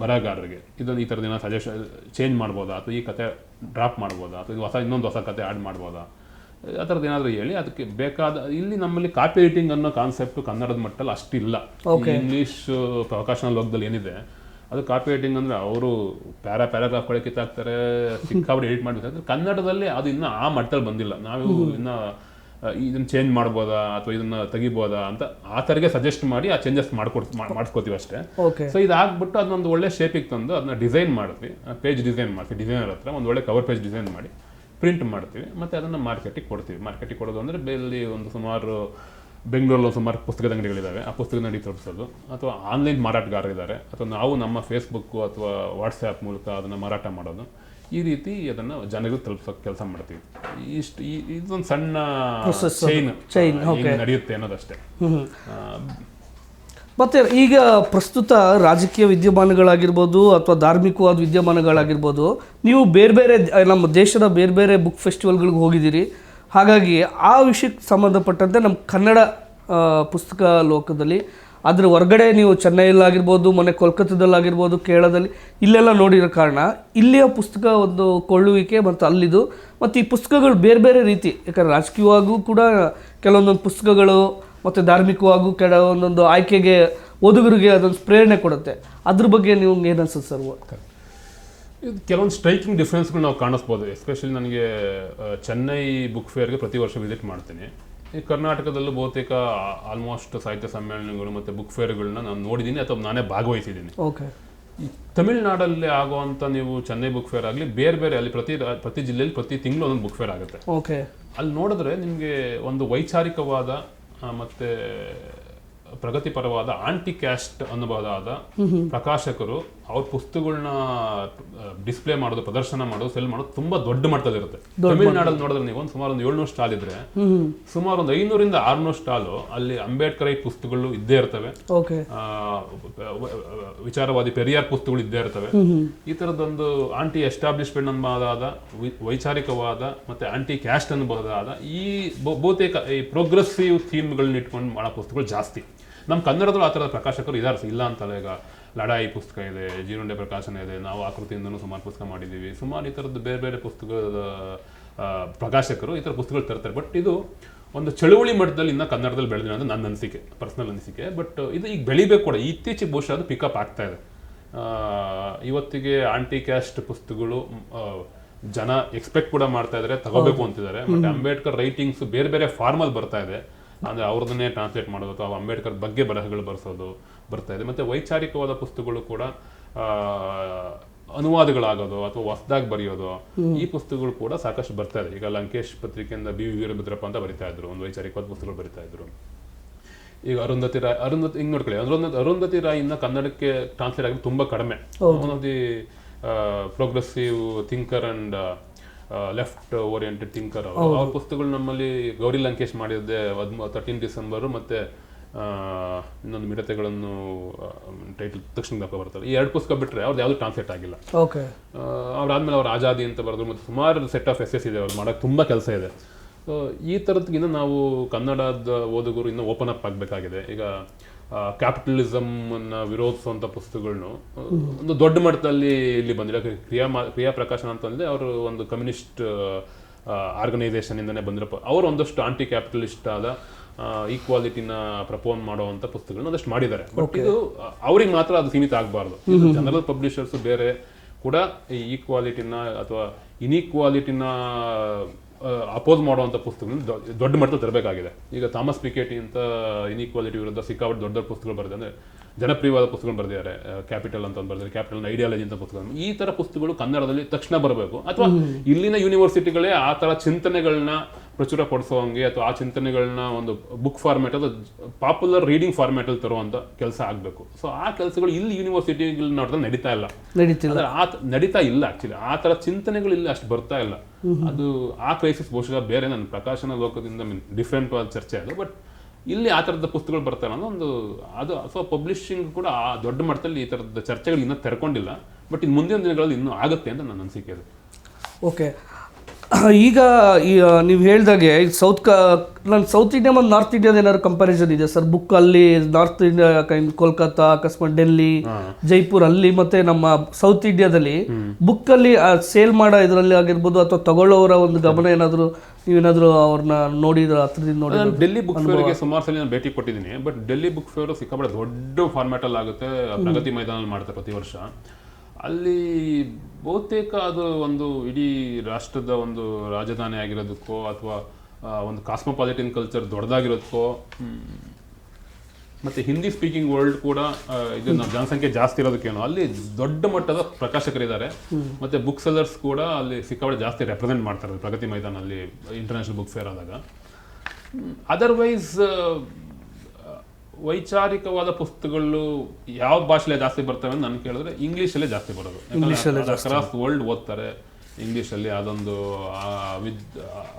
ಬರಹಗಾರರಿಗೆ. ಇದನ್ನು ಈ ಥರದಿನ ಸಜೆಷನ್ ಚೇಂಜ್ ಮಾಡ್ಬೋದಾ, ಅಥವಾ ಈ ಕತೆ ಡ್ರಾಪ್ ಮಾಡ್ಬೋದಾ, ಅಥವಾ ಇನ್ನೊಂದು ಹೊಸ ಕತೆ ಆ್ಯಡ್ ಮಾಡ್ಬೋದಾ, ಆ ಥರದ್ದು ಏನಾದರೂ ಹೇಳಿ ಅದಕ್ಕೆ ಬೇಕಾದ. ಇಲ್ಲಿ ನಮ್ಮಲ್ಲಿ ಕಾಪಿ ರೈಟಿಂಗ್ ಅನ್ನೋ ಕಾನ್ಸೆಪ್ಟು ಕನ್ನಡದ ಮಟ್ಟಲ್ಲಿ ಅಷ್ಟಿಲ್ಲ. ಇಂಗ್ಲೀಷ್ ಪ್ರಕಾಶನ ಲೋಕದಲ್ಲಿ ಏನಿದೆ ಅದು ಕಾಪಿ ರೈಟಿಂಗ್ ಅಂದರೆ ಅವರು ಪ್ಯಾರಾಗ್ರಾಫ್ ಕಡೆ ಕಿತ್ತಾಕ್ತಾರೆ, ಸಿಕ್ಕಾಬಿಟ್ಟು ಎಡಿಟ್ ಮಾಡಬೇಕಾದ್ರೆ. ಕನ್ನಡದಲ್ಲಿ ಅದು ಇನ್ನೂ ಆ ಮಟ್ಟದಲ್ಲಿ ಬಂದಿಲ್ಲ. ನಾವು ಇನ್ನು ಇದನ್ನು ಚೇಂಜ್ ಮಾಡ್ಬೋದಾ ಅಥವಾ ಇದನ್ನು ತೆಗಿಬೋದಾ ಅಂತ ಆ ಥರಗೆ ಸಜೆಸ್ಟ್ ಮಾಡಿ ಆ ಚೇಂಜಸ್ ಮಾಡಿಸ್ಕೋತೀವಿ ಅಷ್ಟೇ. ಸೊ ಇದಾಗ್ಬಿಟ್ಟು ಅದನ್ನೊಂದು ಒಳ್ಳೆ ಶೇಪಿಗೆ ತಂದು ಅದನ್ನ ಡಿಸೈನ್ ಮಾಡಿದ್ವಿ, ಪೇಜ್ ಡಿಸೈನ್ ಮಾಡ್ತೀವಿ. ಡಿಸೈನರ್ ಹತ್ರ ಒಂದು ಒಳ್ಳೆ ಕವರ್ ಪೇಜ್ ಡಿಸೈನ್ ಮಾಡಿ ಪ್ರಿಂಟ್ ಮಾಡ್ತೀವಿ, ಮತ್ತು ಅದನ್ನು ಮಾರ್ಕೆಟಿಗೆ ಕೊಡ್ತೀವಿ. ಮಾರ್ಕೆಟಿಗೆ ಕೊಡೋದು ಅಂದರೆ ಇಲ್ಲಿ ಒಂದು ಸುಮಾರು ಬೆಂಗಳೂರಲ್ಲಿ ಸುಮಾರು ಪುಸ್ತಕದ ಅಂಗಡಿಗಳಿದ್ದಾವೆ, ಆ ಪುಸ್ತಕದ ಅಂಗಡಿ ತೋರಿಸೋದು, ಅಥವಾ ಆನ್ಲೈನ್ ಮಾರಾಟಗಾರರಿದ್ದಾರೆ, ಅಥವಾ ನಾವು ನಮ್ಮ ಫೇಸ್ಬುಕ್ಕು ಅಥವಾ ವಾಟ್ಸ್ಆ್ಯಪ್ ಮೂಲಕ ಅದನ್ನು ಮಾರಾಟ ಮಾಡೋದು. ಈ ರೀತಿ ಅದನ್ನು ಜನರಿಗೆ ತಲುಪಿಸೋಕೆ ಕೆಲಸ ಮಾಡ್ತೀವಿ. ಇದೊಂದು ಸಣ್ಣ ಚೈನ್ ನಡೆಯುತ್ತೆ ಅನ್ನೋದಷ್ಟೇ.
ಮತ್ತು ಈಗ ಪ್ರಸ್ತುತ ರಾಜಕೀಯ ವಿದ್ಯಮಾನಗಳಾಗಿರ್ಬೋದು ಅಥವಾ ಧಾರ್ಮಿಕವಾದ ವಿದ್ಯಮಾನಗಳಾಗಿರ್ಬೋದು, ನೀವು ಬೇರೆ ಬೇರೆ ನಮ್ಮ ದೇಶದ ಬೇರೆ ಬೇರೆ ಬುಕ್ ಫೆಸ್ಟಿವಲ್ಗಳಿಗೆ ಹೋಗಿದ್ದೀರಿ. ಹಾಗಾಗಿ ಆ ವಿಷಯಕ್ಕೆ ಸಂಬಂಧಪಟ್ಟಂತೆ ನಮ್ಮ ಕನ್ನಡ ಪುಸ್ತಕ ಲೋಕದಲ್ಲಿ ಅದರ ಹೊರಗಡೆ ನೀವು ಚೆನ್ನೈಯಲ್ಲಾಗಿರ್ಬೋದು, ಮೊನ್ನೆ ಕೋಲ್ಕತ್ತಾದಲ್ಲಾಗಿರ್ಬೋದು, ಕೇರಳದಲ್ಲಿ ಇಲ್ಲೆಲ್ಲ ನೋಡಿರೋ ಕಾರಣ ಇಲ್ಲಿಯ ಪುಸ್ತಕ ಒಂದು ಕೊಳ್ಳುವಿಕೆ ಮತ್ತು ಅಲ್ಲಿದು ಮತ್ತು ಈ ಪುಸ್ತಕಗಳು ಬೇರೆ ಬೇರೆ ರೀತಿ, ಯಾಕಂದರೆ ರಾಜಕೀಯವಾಗೂ ಕೂಡ ಕೆಲವೊಂದೊಂದು ಪುಸ್ತಕಗಳು ಮತ್ತು ಧಾರ್ಮಿಕವಾಗೂ ಕೆಲವೊಂದೊಂದು ಆಯ್ಕೆಗೆ ಓದುಗರಿಗೆ ಅದೊಂದು ಪ್ರೇರಣೆ ಕೊಡುತ್ತೆ. ಅದ್ರ ಬಗ್ಗೆ ನೀವು ಏನು ಅನ್ಸುತ್ತೆ ಸರ್?
ಇದು ಕೆಲವೊಂದು ಸ್ಟ್ರೈಕಿಂಗ್ ಡಿಫ್ರೆನ್ಸ್ಗಳು ನಾವು ಕಾಣಿಸ್ಬೋದು. ಎಸ್ಪೆಷಲಿ ನನಗೆ ಚೆನ್ನೈ ಬುಕ್ ಫೇರ್ಗೆ ಪ್ರತಿ ವರ್ಷ ವಿಸಿಟ್ ಮಾಡ್ತೀನಿ. ಈ ಕರ್ನಾಟಕದಲ್ಲೂ ಬಹುತೇಕ ಆಲ್ಮೋಸ್ಟ್ ಸಾಹಿತ್ಯ ಸಮ್ಮೇಳನಗಳು ಮತ್ತು ಬುಕ್ ಫೇರ್ಗಳನ್ನ ನಾನು ನೋಡಿದ್ದೀನಿ ಅಥವಾ ನಾನೇ ಭಾಗವಹಿಸಿದ್ದೀನಿ.
ಓಕೆ.
ಈ ತಮಿಳ್ನಾಡಲ್ಲಿ ಆಗುವಂಥ ನೀವು ಚೆನ್ನೈ ಬುಕ್ ಫೇರ್ ಆಗಲಿ ಬೇರೆ ಬೇರೆ ಅಲ್ಲಿ ಪ್ರತಿ ಜಿಲ್ಲೆಯಲ್ಲಿ ಪ್ರತಿ ತಿಂಗಳು ಒಂದೊಂದು ಬುಕ್ ಫೇರ್ ಆಗುತ್ತೆ.
ಓಕೆ.
ಅಲ್ಲಿ ನೋಡಿದ್ರೆ ನಿಮಗೆ ಒಂದು ವೈಚಾರಿಕವಾದ ಮತ್ತು ಪ್ರಗತಿಪರವಾದ ಆಂಟಿ ಕ್ಯಾಸ್ಟ್ ಅನ್ನಬಹುದಾದ ಪ್ರಕಾಶಕರು ಅವ್ರ ಪುಸ್ತಕಗಳನ್ನ ಡಿಸ್ಪ್ಲೇ ಮಾಡೋದು, ಪ್ರದರ್ಶನ ಮಾಡೋದು, ಸೆಲ್ ಮಾಡೋದು ತುಂಬಾ ದೊಡ್ಡ ಮಟ್ಟದಲ್ಲಿರುತ್ತೆ. ತಮಿಳ್ನಾಡಲ್ಲಿ ನೋಡಿದ್ರೆ ನೀವು ಸುಮಾರು ಒಂದು 700 ಸ್ಟಾಲ್ ಇದ್ರೆ ಸುಮಾರು ಒಂದು 500 ರಿಂದ 600 ಸ್ಟಾಲು ಅಲ್ಲಿ ಅಂಬೇಡ್ಕರ್ ಪುಸ್ತಕಗಳು ಇದ್ದೇ ಇರ್ತವೆ. ವಿಚಾರವಾದಿ ಪೆರಿಯಾರ್ ಪುಸ್ತಕಗಳು ಇದ್ದೇ ಇರ್ತವೆ. ಈ ತರದೊಂದು ಆಂಟಿ ಎಸ್ಟಾಬ್ಲಿಷ್ಮೆಂಟ್ ಅನ್ನಬಹುದಾದ ವೈಚಾರಿಕವಾದ ಮತ್ತೆ ಆಂಟಿ ಕ್ಯಾಸ್ಟ್ ಅನ್ನಬಹುದಾದ ಈ ಬಹುತೇಕ ಈ ಪ್ರೋಗ್ರೆಸಿವ್ ಥೀಮ್ಗಳನ್ನ ಇಟ್ಕೊಂಡು ಮಾಡೋ ಪುಸ್ತಕಗಳು ಜಾಸ್ತಿ. ನಮ್ಮ ಕನ್ನಡದಲ್ಲೂ ಆ ಥರದ ಪ್ರಕಾಶಕರು ಇದ್ದಾರೆ, ಇಲ್ಲ ಅಂತಲ್ಲ. ಈಗ ಲಡಾಯಿ ಪುಸ್ತಕ ಇದೆ, ಜೀರುಂಡೆ ಪ್ರಕಾಶನ ಇದೆ, ನಾವು ಆಕೃತಿಯಿಂದನೂ ಸುಮಾರು ಪುಸ್ತಕ ಮಾಡಿದ್ದೀವಿ. ಸುಮಾರು ಈ ಥರದ್ದು ಬೇರೆ ಬೇರೆ ಪುಸ್ತಕದ ಪ್ರಕಾಶಕರು ಈ ಥರ ಪುಸ್ತಕಗಳು ತರ್ತಾರೆ. ಬಟ್ ಇದು ಒಂದು ಚಳುವಳಿ ಮಟ್ಟದಲ್ಲಿ ಇನ್ನು ಕನ್ನಡದಲ್ಲಿ ಬೆಳೆದಿದೆ ಅಂತ ನನ್ನ ಅನಿಸಿಕೆ, ಪರ್ಸನಲ್ ಅನಿಸಿಕೆ. ಬಟ್ ಇದು ಈಗ ಬೆಳಿಬೇಕು ಕೂಡ. ಇತ್ತೀಚೆಗೆ ಬಹುಶಃ ಅದು ಪಿಕಪ್ ಆಗ್ತಾ ಇದೆ. ಇವತ್ತಿಗೆ ಆಂಟಿ ಕ್ಯಾಸ್ಟ್ ಪುಸ್ತಕಗಳು ಜನ ಎಕ್ಸ್ಪೆಕ್ಟ್ ಕೂಡ ಮಾಡ್ತಾ ಇದ್ದಾರೆ, ತಗೋಬೇಕು ಅಂತಿದ್ದಾರೆ. ಮತ್ತೆ ಅಂಬೇಡ್ಕರ್ ರೈಟಿಂಗ್ಸ್ ಬೇರೆ ಬೇರೆ ಫಾರ್ಮಲ್ಲಿ ಬರ್ತಾ ಇದೆ. ಅಂದರೆ ಅವ್ರದನ್ನೇ ಟ್ರಾನ್ಸ್ಲೇಟ್ ಮಾಡೋದು ಅಥವಾ ಅಂಬೇಡ್ಕರ್ ಬಗ್ಗೆ ಬರಹಗಳು ಬರ್ತಾ ಇದೆ. ಮತ್ತು ವೈಚಾರಿಕವಾದ ಪುಸ್ತಕಗಳು ಕೂಡ ಅನುವಾದಗಳಾಗೋದು ಅಥವಾ ಹೊಸದಾಗಿ ಬರೆಯೋದು, ಈ ಪುಸ್ತಕಗಳು ಕೂಡ ಸಾಕಷ್ಟು ಬರ್ತಾ ಇದೆ. ಈಗ ಲಂಕೇಶ್ ಪತ್ರಿಕೆಯಿಂದ ಬಿ ವೀರಭದ್ರಪ್ಪ ಅಂತ ಬರಿತಾ ಇದ್ರು, ಒಂದು ವೈಚಾರಿಕವಾದ ಪುಸ್ತಕಗಳು ಬರಿತಾ ಇದ್ರು. ಈಗ ಅರುಂಧತಿ ಹಿಂಗೆ ನೋಡ್ಕೊಳ್ಳಿ, ಅರುಂಧತಿ ರಾಯಿನ ಕನ್ನಡಕ್ಕೆ ಟ್ರಾನ್ಸ್ಲೇಟ್ ಆಗೋದು ತುಂಬ ಕಡಿಮೆ. One of the progressive thinker and left oriented thinker. ಅವ್ರ ಪುಸ್ತಕಗಳು ನಮ್ಮಲ್ಲಿ ಗೌರಿ ಲಂಕೇಶ್ ಮಾಡಿದ್ದೆ 13 ಡಿಸೆಂಬರ್ ಮತ್ತೆ ಇನ್ನೊಂದು ಮಿಡತೆಗಳನ್ನು ಟೈಟಲ್ ತಕ್ಷಣ ಬರ್ತಾರೆ. ಈ 2 ಪುಸ್ತಕ ಬಿಟ್ಟರೆ ಅವ್ರದ್ದು ಯಾವುದು ಟ್ರಾನ್ಸ್ಲೇಟ್ ಆಗಿಲ್ಲ. ಅವ್ರಾದ್ಮೇಲೆ ಅವ್ರು ಆಜಾದಿ ಅಂತ ಬರೆದ್ರು, ಮತ್ತು ಸುಮಾರು ಸೆಟ್ ಆಫ್ ಎಸ್ಸೆಸ್ ಇದೆ, ಅವ್ರು ಮಾಡೋಕ್ಕೆ ತುಂಬ ಕೆಲಸ ಇದೆ. ಸೊ ಈ ಥರದ್ಕಿಂತ ನಾವು ಕನ್ನಡದ ಓದುಗರು ಇನ್ನೂ ಓಪನ್ ಅಪ್ ಆಗಬೇಕಾಗಿದೆ. ಈಗ ಕ್ಯಾಪಿಟಲಿಸಮ್ ಅನ್ನ ವಿರೋಧಿಸುವಂಥ ಪುಸ್ತಕಗಳನ್ನು ಒಂದು ದೊಡ್ಡ ಮಟ್ಟದಲ್ಲಿ ಇಲ್ಲಿ ಬಂದಿಲ್ಲ. ಕ್ರಿಯಾ ಪ್ರಕಾಶನ ಅಂತಂದರೆ ಅವರು ಒಂದು ಕಮ್ಯುನಿಸ್ಟ್ ಆರ್ಗನೈಸೇಷನ್ ಇಂದನೇ ಬಂದಿರಪ್ಪ. ಅವರು ಒಂದಷ್ಟು ಆಂಟಿ ಕ್ಯಾಪಿಟಲಿಸ್ಟ್ ಆದ ಈಕ್ವಾಲಿಟಿನ ಪ್ರಪೋನ್ ಮಾಡುವಂಥ ಪುಸ್ತಕಗಳನ್ನ ಒಂದಷ್ಟು ಮಾಡಿದ್ದಾರೆ. ಬಟ್ ಇದು ಅವ್ರಿಗೆ ಮಾತ್ರ ಅದು ಸೀಮಿತ ಆಗಬಾರ್ದು. ಜನರಲ್ ಪಬ್ಲಿಷರ್ಸ್ ಬೇರೆ ಕೂಡ ಈ ಈಕ್ವಾಲಿಟಿನ ಅಥವಾ ಇನ್ಈಕ್ವಾಲಿಟಿನ ಅಪೋಸ್ ಮಾಡುವಂಥ ಪುಸ್ತಕಗಳು ದೊಡ್ಡ ಮಟ್ಟದಲ್ಲಿ ತರಬೇಕಾಗಿದೆ. ಈಗ ಥಾಮಸ್ ಪಿಕೆಟಿ ಅಂತ ಇನ್ಈಕ್ವಾಲಿಟಿ ವಿರುದ್ಧ ಸಿಕ್ಕಾಪಟ್ಟೆ ದೊಡ್ಡ ಪುಸ್ತಕಗಳು ಬರೆದಿದೆ, ಅಂದರೆ ಜನಪ್ರಿಯವಾದ ಪುಸ್ತಕಗಳು ಬರೆದಿದ್ದಾರೆ. ಕ್ಯಾಪಿಟಲ್ ಅಂತ ಒಂದು ಬರೆದಿದ್ದಾರೆ, ಕ್ಯಾಪಿಟಲ್ ಐಡಿಯಾಲಜಿ ಅಂತ ಪುಸ್ತಕಗಳು. ಈ ಥರ ಪುಸ್ತಕಗಳು ಕನ್ನಡದಲ್ಲಿ ತಕ್ಷಣ ಬರಬೇಕು. ಅಥವಾ ಇಲ್ಲಿನ ಯೂನಿವರ್ಸಿಟಿಗಳೇ ಆ ಥರ ಚಿಂತನೆಗಳನ್ನ ಪ್ರಚುರಪಡಿಸೋಂಗೆ ಅಥವಾ ಆ ಚಿಂತನೆಗಳನ್ನ ಒಂದು ಬುಕ್ ಫಾರ್ಮ್ಯಾಟ್ ಅಥವಾ ಪಾಪ್ಯುಲರ್ ರೀಡಿಂಗ್ ಫಾರ್ಮ್ಯಾಟಲ್ಲಿ ತರುವಂಥ ಕೆಲಸ ಆಗಬೇಕು. ಸೊ ಆ ಕೆಲಸಗಳು ಇಲ್ಲಿ ಯೂನಿವರ್ಸಿಟಿಗಳು ನೋಡಿದ್ರೆ ನಡೀತಾ ಇಲ್ಲ. ಆ್ಯಕ್ಚುಲಿ ಆ ಥರ ಚಿಂತನೆಗಳು ಇಲ್ಲಿ ಅಷ್ಟು ಬರ್ತಾ ಇಲ್ಲ. ಅದು ಆ ಕ್ರೈಸಿಸ್ ಬಹುಶಃ ಬೇರೆ ನನ್ನ ಪ್ರಕಾಶನ ಲೋಕದಿಂದ ಡಿಫ್ರೆಂಟ್ ಆದ ಚರ್ಚೆ ಅದು. ಬಟ್ ಇಲ್ಲಿ ಆ ಥರದ ಪುಸ್ತಕಗಳು ಬರ್ತಾರೆ ಅನ್ನೋ ಒಂದು ಅದು. ಸೊ ಪಬ್ಲಿಷಿಂಗ್ ಕೂಡ ಆ ದೊಡ್ಡ ಮಟ್ಟದಲ್ಲಿ ಈ ಥರದ ಚರ್ಚೆಗಳು ಇನ್ನೂ ತೆರ್ಕೊಂಡಿಲ್ಲ. ಬಟ್ ಇನ್ನು ಮುಂದಿನ ದಿನಗಳಲ್ಲಿ ಇನ್ನೂ ಆಗುತ್ತೆ ಅಂತ ನನ್ನ ಅನಿಸಿಕೆ ಇದೆ.
ಓಕೆ. ಈಗ ನೀವು ಹೇಳ್ದಾಗೆ ನಾನು ಸೌತ್ ಇಂಡಿಯಾ ಮತ್ತು ನಾರ್ತ್ ಇಂಡಿಯಾದ ಏನಾದ್ರು ಕಂಪ್ಯಾರಿಸನ್ ಇದೆ ಸರ್? ಬುಕ್ ಅಲ್ಲಿ ನಾರ್ತ್ ಇಂಡಿಯಾ ಕೋಲ್ಕತ್ತಾ, ಅಕಸ್ಮಾತ್ ಡೆಲ್ಲಿ, ಜೈಪುರ್ ಅಲ್ಲಿ, ಮತ್ತೆ ನಮ್ಮ ಸೌತ್ ಇಂಡಿಯಾದಲ್ಲಿ ಬುಕ್ ಅಲ್ಲಿ ಸೇಲ್ ಮಾಡೋ ಇದರಲ್ಲಿ ಆಗಿರ್ಬೋದು ಅಥವಾ ತಗೊಳ್ಳೋರ ಒಂದು ಗಮನ ಏನಾದ್ರು ನೀವೇನಾದ್ರು ಅವ್ರನ್ನ ನೋಡಿದ್ರ ಹತ್ರದಿಂದ ನೋಡಿ?
ಡೆಲ್ಲಿ ಬುಕ್ ಫೇರ್ಗೆ ಸುಮಾರು ಸಲ ನಾನು ಭೇಟಿ ಕೊಟ್ಟಿದ್ದೀನಿ. ಬಟ್ ಡೆಲ್ಲಿ ಬುಕ್ ಫೇರ್ ಸಿಕ್ಕಾಪಟ್ಟೆ ದೊಡ್ಡ ಫಾರ್ಮ್ಯಾಟ್ ಅಲ್ಲಿ ಆಗುತ್ತೆ, ಪ್ರಗತಿ ಮೈದಾನಲ್ಲಿ ಮಾಡ್ತಾರೆ ಪ್ರತಿ ವರ್ಷ. ಅಲ್ಲಿ ಬಹುತೇಕ ಅದು ಒಂದು ಇಡೀ ರಾಷ್ಟ್ರದ ಒಂದು ರಾಜಧಾನಿ ಆಗಿರೋದಕ್ಕೋ ಅಥವಾ ಒಂದು ಕಾಸ್ಮೋಪಾಲಿಟನ್ ಕಲ್ಚರ್ ದೊಡ್ಡದಾಗಿರೋದಕ್ಕೋ, ಮತ್ತು ಹಿಂದಿ ಸ್ಪೀಕಿಂಗ್ ವರ್ಲ್ಡ್ ಕೂಡ ಇದು ಜನಸಂಖ್ಯೆ ಜಾಸ್ತಿ ಇರೋದಕ್ಕೇನೋ ಅಲ್ಲಿ ದೊಡ್ಡ ಮಟ್ಟದ ಪ್ರಕಾಶಕರಿದ್ದಾರೆ. ಮತ್ತು ಬುಕ್ ಸೆಲ್ಲರ್ಸ್ ಕೂಡ ಅಲ್ಲಿ ಸಿಕ್ಕಾಪಟ್ಟೆ ಜಾಸ್ತಿ ರೆಪ್ರೆಸೆಂಟ್ ಮಾಡ್ತಾರೆ ಪ್ರಗತಿ ಮೈದಾನಲ್ಲಿ ಇಂಟರ್ನ್ಯಾಷನಲ್ ಬುಕ್ ಫೇರ್ ಆದಾಗ. ಅದರ್ವೈಸ್ ವೈಚಾರಿಕವಾದ ಪುಸ್ತಕಗಳು ಯಾವ ಭಾಷೆಯಲ್ಲೇ ಜಾಸ್ತಿ ಬರ್ತವೆ ಅಂತ ನಾನು ಕೇಳಿದ್ರೆ ಇಂಗ್ಲೀಷಲ್ಲೇ ಜಾಸ್ತಿ ಬರೋದು. ಅಕ್ರಾಸ್ ವರ್ಲ್ಡ್ ಓದ್ತಾರೆ ಇಂಗ್ಲೀಷಲ್ಲಿ. ಅದೊಂದು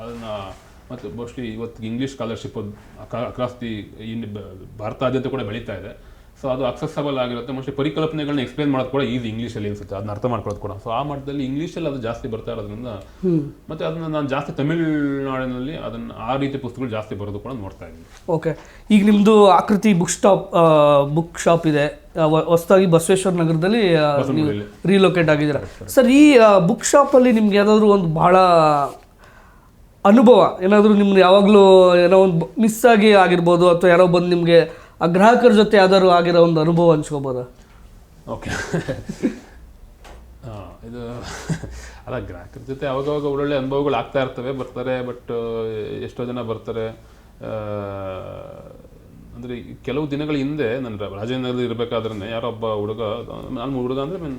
ಅದನ್ನ ಮತ್ತು ಮೋಸ್ಟ್ಲಿ ಇವತ್ತಿಗೆ ಇಂಗ್ಲೀಷ್ ಸ್ಕಾಲರ್ಶಿಪ್ ಅಕ್ರಾಸ್ ದಿ ಭಾರತಾದ್ಯಂತ ಕೂಡ ಬೆಳೀತಾ ಇದೆ. ಸೊ ಅದು ಅಕ್ಸೆಸಬಲ್ ಆಗಿರುತ್ತೆ. ಮೋಸ್ಟ್ಲಿ ಪರಿಕಲ್ಪನೆಗಳನ್ನ ಎಕ್ಸ್ಪ್ಲೇನ್ ಮಾಡೋದು ಕೂಡ ಈಸಿ ಇಂಗ್ಲೀಷಲ್ಲಿ ಅನ್ಸುತ್ತೆ, ಅದನ್ನ ಅರ್ಥ ಮಾಡ್ಕೊಳ್ಳೋದು ಕೂಡ. ಸೊ ಆ ಮಟ್ಟದಲ್ಲಿ ಇಂಗ್ಲೀಷಲ್ಲಿ ಅದು ಜಾಸ್ತಿ ಬರ್ತಾ ಇರೋದ್ರಿಂದ, ಮತ್ತು ಅದನ್ನು ನಾನು ಜಾಸ್ತಿ ತಮಿಳುನಾಡಿನಲ್ಲಿ ಅದನ್ನು ಆ ರೀತಿ ಪುಸ್ತಕಗಳು ಜಾಸ್ತಿ ಬರೋದು ಕೂಡ ನೋಡ್ತಾ ಇದ್ದೀನಿ.
ಓಕೆ. ಈಗ ನಿಮ್ಮದು ಆಕೃತಿ ಬುಕ್ ಶಾಪ್ ಇದೆ, ಹೊಸದಾಗಿ ಬಸವೇಶ್ವರ ನಗರದಲ್ಲಿ ರೀಲೊಕೇಟ್ ಆಗಿದ್ದೀರಾ ಸರ್. ಈ ಬುಕ್ ಶಾಪಲ್ಲಿ ನಿಮ್ಗೆ ಯಾವುದಾದ್ರೂ ಒಂದು ಬಹಳ ಅನುಭವ ಏನಾದರೂ ನಿಮ್ಗೆ ಯಾವಾಗಲೂ ಏನೋ ಒಂದು ಮಿಸ್ ಆಗಿ ಆಗಿರ್ಬೋದು, ಅಥವಾ ಯಾರೋ ಬಂದು ನಿಮಗೆ ಆ ಗ್ರಾಹಕರ ಜೊತೆ ಯಾವ್ದಾದ್ರು ಆಗಿರೋ ಒಂದು ಅನುಭವ ಹಂಚ್ಕೋಬೋದಾ?
ಓಕೆ. ಇದು ಅಲ್ಲ, ಗ್ರಾಹಕರ ಜೊತೆ ಅವಾಗವಾಗ ಒಳ್ಳೊಳ್ಳೆ ಅನುಭವಗಳು ಆಗ್ತಾ ಇರ್ತವೆ, ಬರ್ತಾರೆ. ಬಟ್ ಎಷ್ಟೋ ಜನ ಬರ್ತಾರೆ ಅಂದರೆ ಕೆಲವು ದಿನಗಳ ಹಿಂದೆ ನಾನು ರಾಜೇಂದ್ರದಲ್ಲಿ ಇರಬೇಕಾದ್ರೆ ಯಾರೊಬ್ಬ ಹುಡುಗ, ನಾನು ಹುಡುಗ ಅಂದರೆ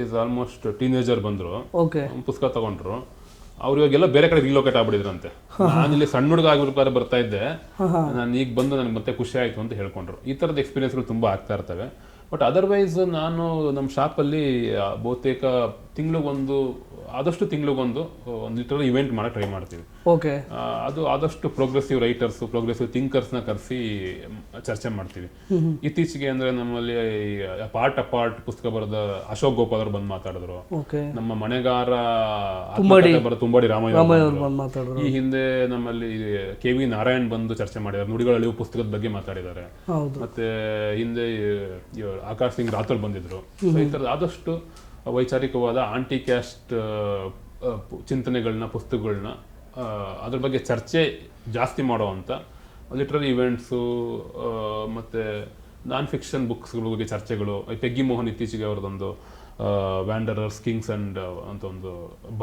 ಈಸ್ ಆಲ್ಮೋಸ್ಟ್ ಟೀನೇಜರ್ ಬಂದರು, ಪುಸ್ತಕ ತಗೊಂಡ್ರು. ಅವ್ರು ಇವಾಗೆಲ್ಲ ಬೇರೆ ಕಡೆ ರಿಲೋಕೇಟ್ ಆಗ್ಬಿಟ್ಟಿದ್ರಂತೆ. ನಾನು ಇಲ್ಲಿ ಸಣ್ಣ ಹುಡುಗ ಆಗಿರ್ಬೇಕಾದ್ರೆ ಬರ್ತಾ ಇದ್ದೆ, ನಾನು ಈಗ ಬಂದು ನನಗೆ ಮತ್ತೆ ಖುಷಿ ಆಯಿತು ಅಂತ ಹೇಳ್ಕೊಂಡ್ರು. ಈ ಥರದ ಎಕ್ಸ್ಪೀರಿಯನ್ಸ್ಗಳು ತುಂಬ ಆಗ್ತಾ ಇರ್ತವೆ. ಬಟ್ ಅದರ್ವೈಸ್ ನಾನು ನಮ್ಮ ಶಾಪಲ್ಲಿ ಬಹುತೇಕ ಆದಷ್ಟು ತಿಂಗಳಿಗೊಂದು ಒಂದು ಲಿಟರ್ ಇವೆಂಟ್ ಮಾಡಕ್ಕೆ ಟ್ರೈ ಮಾಡ್ತೀವಿ.
ಓಕೆ.
ಅದು ಆದಷ್ಟು ಪ್ರೋಗ್ರೆಸಿವ್ ರೈಟರ್ಸ್, ಪ್ರೋಗ್ರೆಸಿವ್ ಥಿಂಕರ್ಸ್ನ ಕರೆಸಿ ಚರ್ಚೆ ಮಾಡ್ತೀವಿ. ಇತ್ತೀಚೆಗೆ ಅಂದ್ರೆ ನಮ್ಮಲ್ಲಿ ಪಾರ್ಟ್ ಅಪಾರ್ಟ್ ಪುಸ್ತಕ ಬರೆದ ಅಶೋಕ್ ಗೋಪಾಲ್ ಅವರು ಬಂದು ಮಾತಾಡಿದ್ರು. ನಮ್ಮ ಮನೆಗಾರ ತುಂಬಾಡಿ ರಾಮಯ್ಯ ಮಾತಾಡಿದ್ರು. ಈ ಹಿಂದೆ ನಮ್ಮಲ್ಲಿ KV ನಾರಾಯಣ್ ಬಂದು ಚರ್ಚೆ ಮಾಡಿದ್ದಾರೆ, ನುಡಿಗಳ ಅಳಿವು ಪುಸ್ತಕದ ಬಗ್ಗೆ ಮಾತಾಡಿದ್ದಾರೆ. ಮತ್ತೆ ಹಿಂದೆ ಆಕಾಶ್ ಸಿಂಗ್ ರಾಥೋರ್ ಬಂದಿದ್ರು. ಈ ಥರದ ಆದಷ್ಟು ವೈಚಾರಿಕವಾದ ಆಂಟಿ ಕ್ಯಾಸ್ಟ್ ಚಿಂತನೆಗಳನ್ನ, ಪುಸ್ತಕಗಳನ್ನ, ಅದ್ರ ಬಗ್ಗೆ ಚರ್ಚೆ ಜಾಸ್ತಿ ಮಾಡುವಂಥ ಲಿಟ್ರರಿ ಇವೆಂಟ್ಸು ಮತ್ತು ನಾನ್ ಫಿಕ್ಷನ್ ಬುಕ್ಸ್ಗಳ ಬಗ್ಗೆ ಚರ್ಚೆಗಳು. ಪೆಗ್ಗಿ ಮೋಹನ್ ಇತ್ತೀಚೆಗೆ ಅವರದೊಂದು ವ್ಯಾಂಡರರ್ಸ್ ಕಿಂಗ್ಸ್ ಅಂಡ್ ಅಂತ ಒಂದು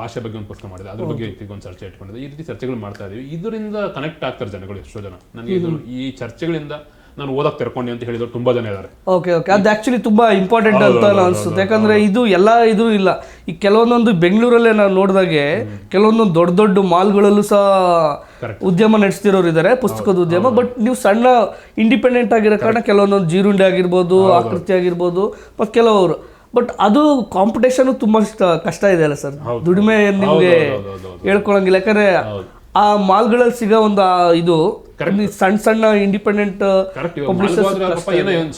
ಭಾಷೆ ಬಗ್ಗೆ ಒಂದು ಪುಸ್ತಕ ಮಾಡಿದೆ, ಅದ್ರ ಬಗ್ಗೆ ಒಂದು ಚರ್ಚೆ ಇಟ್ಕೊಂಡಿದೆ. ಈ ರೀತಿ ಚರ್ಚೆಗಳು ಮಾಡ್ತಾ ಇದೀವಿ. ಇದರಿಂದ ಕನೆಕ್ಟ್ ಆಗ್ತಾರೆ ಜನಗಳು. ಎಷ್ಟೋ ಜನ ನನಗೆ ಈ ಚರ್ಚೆಗಳಿಂದ ನಾನು ಓದಕ್ಕೆ ತೆರ್ಕೊಂಡೆ ಅಂತ ಹೇಳಿದ್ರು ತುಂಬಾ ಜನ ಇದ್ದಾರೆ.
ಓಕೆ. ಅದು ಆಕ್ಚುಲಿ ತುಂಬಾ ಇಂಪಾರ್ಟೆಂಟ್ ಅಂತ ಅನ್ಸುತ್ತೆ. ಯಾಕಂದ್ರೆ ಇದು ಇದು ಇಲ್ಲ. ಈ ಕೆಲವೊಂದೊಂದು ಬೆಂಗಳೂರಲ್ಲೇ ನಾವು ನೋಡಿದಾಗೆ ಕೆಲವೊಂದೊಂದು ದೊಡ್ಡ ದೊಡ್ಡ ಮಾಲ್ಗಳಲ್ಲೂ ಸಹ ಉದ್ಯಮ ನಡೆಸ್ತಿರೋರು ಇದ್ದಾರೆ, ಪುಸ್ತಕದ ಉದ್ಯಮ. ಬಟ್ ನೀವು ಸಣ್ಣ ಇಂಡಿಪೆಂಡೆಂಟ್ ಆಗಿರೋ ಕಾರಣ ಕೆಲವೊಂದೊಂದು ಜೀರುಂಡೆ ಆಗಿರ್ಬೋದು, ಆಕೃತಿ ಆಗಿರ್ಬೋದು, ಮತ್ತು ಕೆಲವರು. ಬಟ್ ಅದು ಕಾಂಪಿಟೇಷನ್ ತುಂಬಾ ಕಷ್ಟ ಇದೆ ಅಲ್ಲ ಸರ್, ದುಡಿಮೆ ನಿಮ್ಗೆ ಹೇಳ್ಕೊಳಂಗಿಲ್ಲ. ಯಾಕಂದ್ರೆ ಆ ಮಾಲ್ಗಳಲ್ಲಿ ಸಿಗೋ ಒಂದು ಇದು ಸಣ್ಣ ಸಣ್ಣ ಇಂಡಿಪೆಂಡೆಂಟ್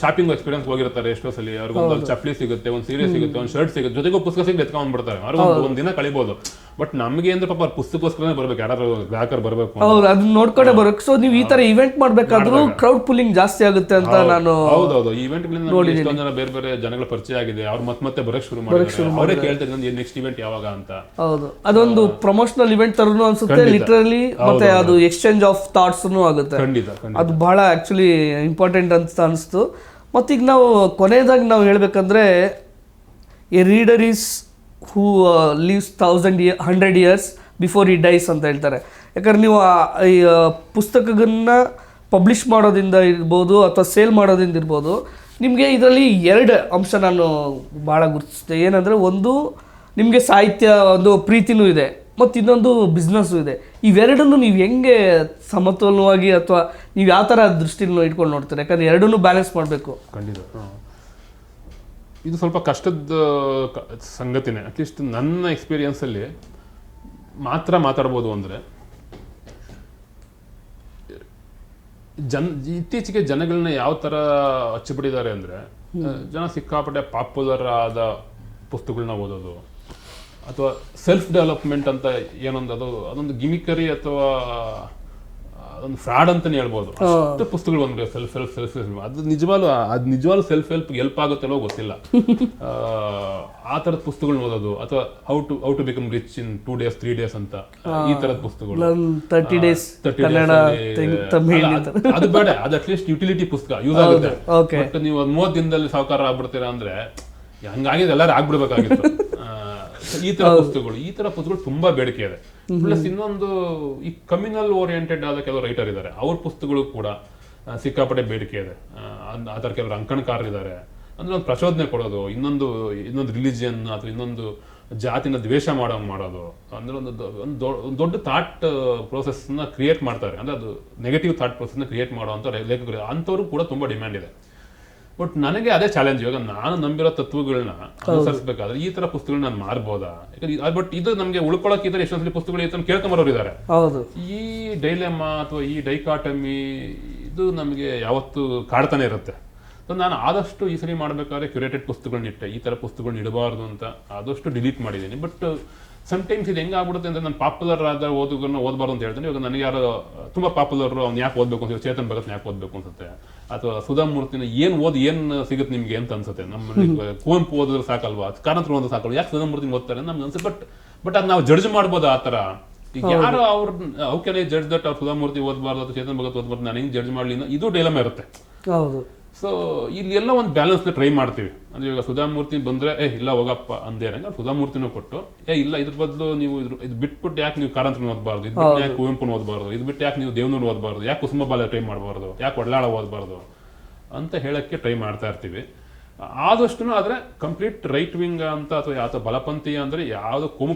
ಶಾಪಿಂಗ್ ಎಕ್ಸ್ಪೀರಿಯನ್ಸ್ ಹೋಗಿರ್ತಾರೆ. ಎಷ್ಟೋ ಸಲ ಅವ್ರಿಗೊಂದು ಚಪ್ಪಲಿ ಸಿಗುತ್ತೆ, ಒಂದು ಸೀರೆ ಸಿಗುತ್ತೆ, ಒಂದು ಶರ್ಟ್ ಸಿಗುತ್ತೆ, ಜೊತೆಗೆ ಪುಸ್ತಕ ಸಿಗುತ್ತೆ, ಎತ್ಕೊಂಡ್ಬಿಡ್ತಾರೆ. ಅವ್ರಿಗೆ ಒಂದ್ ದಿನ ಕಳಿಬಹುದು. ಬಟ್ ನಮಗೆ ಅಂದ್ರೆ ಪಾಪ ಪುಸ್ತಕಕ್ಕೋಸ್ಕರ ಬರ್ಬೇಕು, ಯಾರು ಗ್ರಾಹಕರು ಬರ್ಬೇಕು,
ಅದನ್ನ ನೋಡ್ಕೊಂಡೆ ಬರ್ಬೇಕು. ಸೊ ನೀವು ಈ ತರ ಇವೆಂಟ್ ಮಾಡ್ಬೇಕಾದ್ರೂ ಕ್ರೌಡ್ ಪುಲ್ಲಿಂಗ್ ಜಾಸ್ತಿ ಆಗುತ್ತೆ ಅಂತ ನಾನು.
ಹೌದೌದು, ಇವೆಂಟ್ ಗಳಿಂದ ಎಷ್ಟೊಂದು ಜನ ಬೇರೆ ಬೇರೆ ಜನಗಳ ಪರಿಚಯ ಆಗಿದೆ. ಅವ್ರು ಮತ್ತೆ ಬರಕ್ ಶುರು ಮಾಡಿದ್ದಾರೆ. ಅವರೇ ಕೇಳ್ತಾರೆ ನೆಕ್ಸ್ಟ್ ಇವೆಂಟ್ ಯಾವಾಗ ಅಂತ.
ಹೌದು, ಅದೊಂದು ಪ್ರಮೋಷನಲ್ ಇವೆಂಟ್ ತರನು ಅನ್ಸುತ್ತೆ ಲಿಟರಲಿ. ಮತ್ತೆ ಅದು ಎಕ್ಸ್ಚೇಂಜ್ ಆಫ್ ಥಾಟ್ಸ್ ಆಗುತ್ತೆ. ಅದು ಬಹಳ ಆಕ್ಚುಲಿ ಇಂಪಾರ್ಟೆಂಟ್ ಅಂತ ಅನಿಸ್ತು. ಮತ್ತೀಗ ನಾವು ಕೊನೆಯದಾಗಿ ನಾವು ಹೇಳ್ಬೇಕಂದ್ರೆ A reader is who leaves 100 years before ಈ ಡೈಸ್ ಅಂತ ಹೇಳ್ತಾರೆ. ಯಾಕಂದ್ರೆ ನೀವು ಈ ಪುಸ್ತಕಗಳನ್ನ ಪಬ್ಲಿಷ್ ಮಾಡೋದ್ರಿಂದ ಇರ್ಬೋದು ಅಥವಾ ಸೇಲ್ ಮಾಡೋದ್ರಿಂದ ಇರ್ಬೋದು, ನಿಮಗೆ ಇದರಲ್ಲಿ 2 ಅಂಶ ನಾನು ಭಾಳ ಗುರುತಿಸಿದೆ. ಏನಂದರೆ, ಒಂದು ನಿಮಗೆ ಸಾಹಿತ್ಯ ಒಂದು ಪ್ರೀತಿನೂ ಇದೆ, ಮತ್ತು ಇನ್ನೊಂದು ಬಿಸ್ನೆಸ್ಸು ಇದೆ. ಇವೆರಡನ್ನು ನೀವು ಹೆಂಗೆ ಸಮತೋಲನವಾಗಿ ಅಥವಾ ನೀವು ಯಾವ ಥರ ದೃಷ್ಟಿನ ಇಟ್ಕೊಂಡು ನೋಡ್ತಾರೆ? ಯಾಕಂದರೆ ಎರಡನ್ನೂ ಬ್ಯಾಲೆನ್ಸ್ ಮಾಡಬೇಕು.
ಖಂಡಿತ ಇದು ಸ್ವಲ್ಪ ಕಷ್ಟದ ಸಂಗತಿನೇ. ಅಟ್ಲೀಸ್ಟ್ ನನ್ನ ಎಕ್ಸ್ಪೀರಿಯನ್ಸಲ್ಲಿ ಮಾತ್ರ ಮಾತಾಡ್ಬೋದು. ಅಂದರೆ ಇತ್ತೀಚೆಗೆ ಜನಗಳನ್ನ ಯಾವ ಥರ ಹಚ್ಚಿಬಿಟ್ಟಿದ್ದಾರೆ ಅಂದರೆ, ಜನ ಸಿಕ್ಕಾಪಟ್ಟೆ ಪಾಪ್ಯುಲರ್ ಆದ ಪುಸ್ತಕಗಳನ್ನ ಓದೋದು, ಅಥವಾ ಸೆಲ್ಫ್ ಡೆವಲಪ್ಮೆಂಟ್ ಅಂತ ಏನೊಂದು ಅದೊಂದು ಗಿಮಿಕರಿ ಅಥವಾ ಅದೊಂದು ಫ್ರಾಡ್ ಅಂತಾನೆ ಹೇಳ್ಬೋದು. ಅಷ್ಟು ಪುಸ್ತಕಗಳು ಬಂದ್ರೆ ಸೆಲ್ಫ್ ಅದು ನಿಜವಾಗ್ಲೂ ಸೆಲ್ಫ್ ಹೆಲ್ಪ್ ಆಗುತ್ತಲ್ಲೋ ಗೊತ್ತಿಲ್ಲ. ಆ ಥರದ ಪುಸ್ತಕಗಳನ್ನ ಓದೋದು, ಅಥವಾ how to become rich in 2 days 3 days ಅಂತ ಈ ಥರದ ಪುಸ್ತಕಗಳು.
30 days
ಅದು ಬೇಡ, ಅದು ಅಟ್ಲೀಸ್ಟ್ ಯುಟಿಲಿಟಿ ಪುಸ್ತಕ, ಯೂಸ್ ಆಗುತ್ತೆ. ಬಟ್ ನೀವು 30 ದಿನದಲ್ಲಿ ಸಾಹುಕಾರ ಆಗ್ಬಿಡ್ತೀರಾ ಅಂದ್ರೆ ಹಂಗಾಗಿದೆ, ಎಲ್ಲರೂ ಆಗ್ಬಿಡ್ಬೇಕಾಗಿತ್ತು. ಈ ತರ ಪುಸ್ತಕಗಳು ತುಂಬಾ ಬೇಡಿಕೆ ಇದೆ. ಪ್ಲಸ್ ಇನ್ನೊಂದು, ಈ ಕಮ್ಯುನಲ್ ಓರಿಯೆಂಟೆಡ್ ಆದ ಕೆಲವು ರೈಟರ್ ಇದ್ದಾರೆ, ಅವ್ರ ಪುಸ್ತಕಗಳು ಕೂಡ ಸಿಕ್ಕಾಪಟ್ಟೆ ಬೇಡಿಕೆ ಇದೆ. ಆ ಥರ ಕೆಲವರು ಅಂಕಣಕಾರರಿದ್ದಾರೆ. ಅಂದ್ರೆ ಒಂದು ಪ್ರಚೋದನೆ ಕೊಡೋದು, ಇನ್ನೊಂದು ರಿಲಿಜಿಯನ್ ಅಥವಾ ಇನ್ನೊಂದು ಜಾತಿನ ದ್ವೇಷ ಮಾಡೋದು, ಅಂದ್ರೆ ಒಂದು ದೊಡ್ಡ ಥಾಟ್ ಪ್ರೋಸೆಸ್ನ ಕ್ರಿಯೇಟ್ ಮಾಡ್ತಾರೆ. ಅಂದ್ರೆ ಅದು ನೆಗೆಟಿವ್ ಥಾಟ್ ಪ್ರೋಸೆಸ್ನ ಕ್ರಿಯೇಟ್ ಮಾಡುವಂಥ ಲೇಖಕರು, ಅಂಥವ್ರು ಕೂಡ ತುಂಬಾ ಡಿಮ್ಯಾಂಡ್ ಇದೆ. ಬಟ್ ನನಗೆ ಅದೇ ಚಾಲೆಂಜ್. ಇವಾಗ ನಾನು ನಂಬಿರೋ ತತ್ವಗಳನ್ನ ಅನುಸರಿಸಬೇಕಾದ್ರೆ ಈ ತರ ಪುಸ್ತಕಗಳನ್ನ ನಾನು ಮಾರ್ಬೋದಾ? ಬಟ್ ಇದು ನಮಗೆ ಉಳ್ಕೊಳ್ಳೋಕೆ ಇದ್ರೆ ಎಷ್ಟೊಂದ್ಸಲಿ ಪುಸ್ತಕಗಳು ಈ ತರ ಕೇಳ್ಕೊಂಬರೋರು ಇದ್ದಾರೆ. ಈ ಡೈಲೆಮಾ ಅಥವಾ ಈ ಡೈಕಾಟಮಿ ಇದು ನಮಗೆ ಯಾವತ್ತು ಕಾಡ್ತಾನೆ ಇರುತ್ತೆ. ಸೊ ನಾನು ಆದಷ್ಟು ಈ ಸರಿ ಮಾಡ್ಬೇಕಾದ್ರೆ ಕ್ಯೂರೇಟೆಡ್ ಪುಸ್ತಕಗಳನ್ನ ಇಟ್ಟೆ. ಈ ತರ ಪುಸ್ತಕಗಳನ್ನ ಇಡಬಾರ್ದು ಅಂತ ಆದಷ್ಟು ಡಿಲೀಟ್ ಮಾಡಿದ್ದೀನಿ. ಬಟ್ ಸಮ್ಟೈಮ್ಸ್ ಇದು ಹೆಂಗಾಗ್ಬಿಡುತ್ತೆ ಅಂದ್ರೆ, ನಾನು ಪಾಪ್ಯುಲರ್ ಆದ ಓದುಗರನ್ನ ಓದಬಾರ್ದು ಅಂತ ಹೇಳ್ತೇನೆ. ಇವಾಗ ನನಗೆ ಯಾರು ತುಂಬಾ ಪಾಪ್ಯುಲರ್, ಅವ್ನು ಯಾಕೆ ಓದಬೇಕು ಅಂತ, ಚೇತನ್ ಭಗತ್ ಯಾಕೆ ಓದಬೇಕು ಅನ್ಸುತ್ತೆ, ಅಥವಾ ಸುಧಾಮೂರ್ತಿನ ಏನು ಸಿಗುತ್ತೆ ನಿಮ್ಗೆ ಅಂತ ಅನ್ಸುತ್ತೆ. ನಮ್ಮ ಕುವೆಂಪು ಓದಿದ್ರೆ ಸಾಕಲ್ವಾ, ಕಾರಂತರ ಓದಿದ್ರೆ ಸಾಕಲ್ವಾ, ಯಾಕೆ ಸುಧಾಮೂರ್ತಿನ ಓದ್ತಾರೆ ನಮ್ಗೆ ಅನ್ಸುತ್ತೆ. ಬಟ್ ಅದು ನಾವು ಜಡ್ಜ್ ಮಾಡ್ಬೋದು ಆ ಥರ. ಈಗ ಯಾರು ಅವ್ರ ಔಕೆ ಜಡ್ಜ್ ದಟ್ ಅವ್ರು ಸುಧಾಮೂರ್ತಿ ಓದಬಾರ್ದು ಅಥವಾ ಚೇತನ್ ಭಗತ್ ಓದಬಾರ್ದು, ನಾನು ಹೆಂಗೆ ಜಡ್ಜ್ ಮಾಡಲಿ, ಇದು ಡೈಲಮಾ ಇರುತ್ತೆ. ಸೊ ಇಲ್ಲಿ ಎಲ್ಲ ಒಂದು ಬ್ಯಾಲೆನ್ಸ್ನ ಟ್ರೈ ಮಾಡ್ತೀವಿ. ಅಂದ್ರೆ ಇವಾಗ ಸುಧಾಮೂರ್ತಿ ಬಂದ್ರೆ ಇಲ್ಲ ಹೋಗಪ್ಪ ಅಂದೇನಂಗ ಸುಧಾಮೂರ್ತಿನೂ ಕೊಟ್ಟು ಇಲ್ಲ ಇದ್ರ ಬದಲು ನೀವು ಇದು ಬಿಟ್ಬಿಟ್ಟು ಯಾಕೆ ನೀವು ಕಾರಂತನ ಓದಬಾರ್ದು, ಇದು ಬಿಟ್ಟು ಯಾಕೆ ಕುವೆಂಪುನ ಓದಬಾರ್ದು, ಇದು ಬಿಟ್ಟು ಯಾಕೆ ನೀವು ದೇವನೂರು ಓದಬಾರ್ದು, ಯಾಕೆ ಕುಸುಮ ಬಾಲ ಟ್ರೈ ಮಾಡಬಾರ್ದು, ಯಾಕೆ ಒಡ್ಲಾಳ ಓದಬಾರ್ದು ಅಂತ ಹೇಳಕ್ಕೆ ಟ್ರೈ ಮಾಡ್ತಾ ಇರ್ತೀವಿ. ಆದಷ್ಟು ಆದ್ರೆ ಕಂಪ್ಲೀಟ್ ರೈಟ್ ವಿಂಗ್ ಅಂತ ಅಥವಾ ಬಲಪಂಥೀಯ ಅಂದ್ರೆ ಯಾವ್ದು ಕೋಮು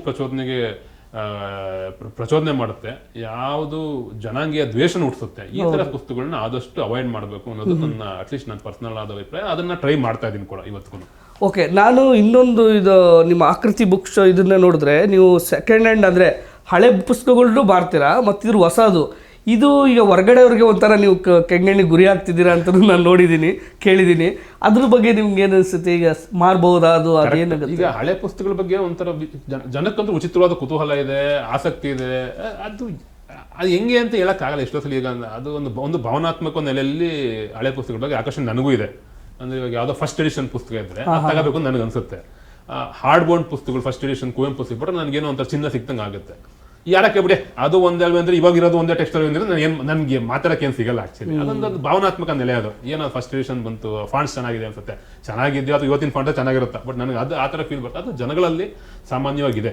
ಪ್ರಚೋದನೆ ಮಾಡುತ್ತೆ, ಯಾವುದು ಜನಾಂಗೀಯ ದ್ವೇಷನ ಹುಟ್ಟಿಸುತ್ತೆ, ಈ ತರ ಪುಸ್ತಕಗಳನ್ನ ಆದಷ್ಟು ಅವಾಯ್ಡ್ ಮಾಡಬೇಕು ಅನ್ನೋದು ನನ್ನ ಅಟ್ಲೀಸ್ಟ್ ನನ್ನ ಪರ್ಸನಲ್ ಆದ ಅಭಿಪ್ರಾಯ. ಅದನ್ನ ಟ್ರೈ ಮಾಡ್ತಾ ಇದ್ದೀನಿ ಕೂಡ ಇವತ್ತಿಗೂ.
ಓಕೆ, ನಾನು ಇನ್ನೊಂದು ಇದು ನಿಮ್ಮ ಆಕೃತಿ ಬುಕ್ಸ್ ಇದನ್ನ ನೋಡಿದ್ರೆ ನೀವು ಸೆಕೆಂಡ್ ಹ್ಯಾಂಡ್ ಅಂದರೆ ಹಳೆ ಪುಸ್ತಕಗಳನ್ನು ಮಾರ್ತೀರಾ, ಮತ್ತಿದ್ರ ಹೊಸದು ಇದು ಈಗ ಹೊರಗಡೆಯವ್ರಿಗೆ ಒಂಥರ ನೀವು ಕೆಂಗಣ್ಣಿಗೆ ಗುರಿ ಆಗ್ತಿದ್ದೀರಾ ಅಂತ ನಾನು ನೋಡಿದ್ದೀನಿ, ಕೇಳಿದ್ದೀನಿ. ಅದ್ರ ಬಗ್ಗೆ ನಿಮ್ಗೆ ಏನು ಅನಿಸುತ್ತೆ? ಈಗ ಮಾರ್ಬಹುದಾ ಅದು ಅದೇನಾಗುತ್ತೆ?
ಈಗ ಹಳೆ ಪುಸ್ತಕಗಳ ಬಗ್ಗೆ ಒಂಥರ ಜನಕ್ಕಂತೂ ವಿಚಿತ್ರವಾದ ಕುತೂಹಲ ಇದೆ, ಆಸಕ್ತಿ ಇದೆ. ಅದು ಹೆಂಗೆ ಅಂತ ಹೇಳಕ್ಕಾಗಲ್ಲ ಎಷ್ಟೋ ಸಲ. ಈಗ ಅದು ಒಂದು ಭಾವನಾತ್ಮಕ ನೆಲೆಯಲ್ಲಿ ಹಳೆ ಪುಸ್ತಕಗಳ ಬಗ್ಗೆ ಆಕರ್ಷಣೆ ನನಗೂ ಇದೆ. ಅಂದ್ರೆ ಇವಾಗ ಯಾವುದೋ ಫಸ್ಟ್ ಎಡಿಷನ್ ಪುಸ್ತಕ ಇದ್ರೆ ತಗೋಬೇಕು ಅಂತ ನನಗೆ ಅನ್ಸುತ್ತೆ. ಹಾರ್ಡ್ ಬೌಂಡ್ ಪುಸ್ತಕಗಳು ಫಸ್ಟ್ ಎಡಿಷನ್ ಕುವೆಂಪು ಸಿಕ್ಬಿಟ್ರೆ ನನಗೇನೋ ಒಂಥರ ಚಿನ್ನ ಸಿಕ್ತಂಗೆ ಆಗುತ್ತೆ. ಯಾರಕ್ಕೆ ಬಿಡಿ ಅದು ಒಂದಲ್ವೇ ಅಂದ್ರೆ ಇವಾಗ ಇರೋದು ಒಂದೇ ಟೆಕ್ಸ್ಟ್ ಅಂದ್ರೆ ನನಗೆ ಮಾತಾಡಕ್ಕೆ ಏನು ಸಿಗಲ್ಲ ಆಕ್ಚುಲಿ. ಅದೊಂದು ಭಾವನಾತ್ಮಕ ನೆಲೆ. ಅದು ಏನೋ ಫಸ್ಟ್ ಎಡಿಷನ್ ಬಂತು, ಫಾಂಟ್ಸ್ ಚೆನ್ನಾಗಿದೆ ಅನ್ಸುತ್ತೆ, ಚೆನ್ನಾಗಿದೆಯೋ ಅಥವಾ ಇವತ್ತಿನ ಫಾಂಟ್ ಚೆನ್ನಾಗಿರುತ್ತೆ, ಬಟ್ ನನಗೆ ಅದು ಆ ಥರ ಫೀಲ್ ಬರುತ್ತೆ. ಅದು ಜನಗಳಲ್ಲಿ ಸಾಮಾನ್ಯವಾಗಿದೆ.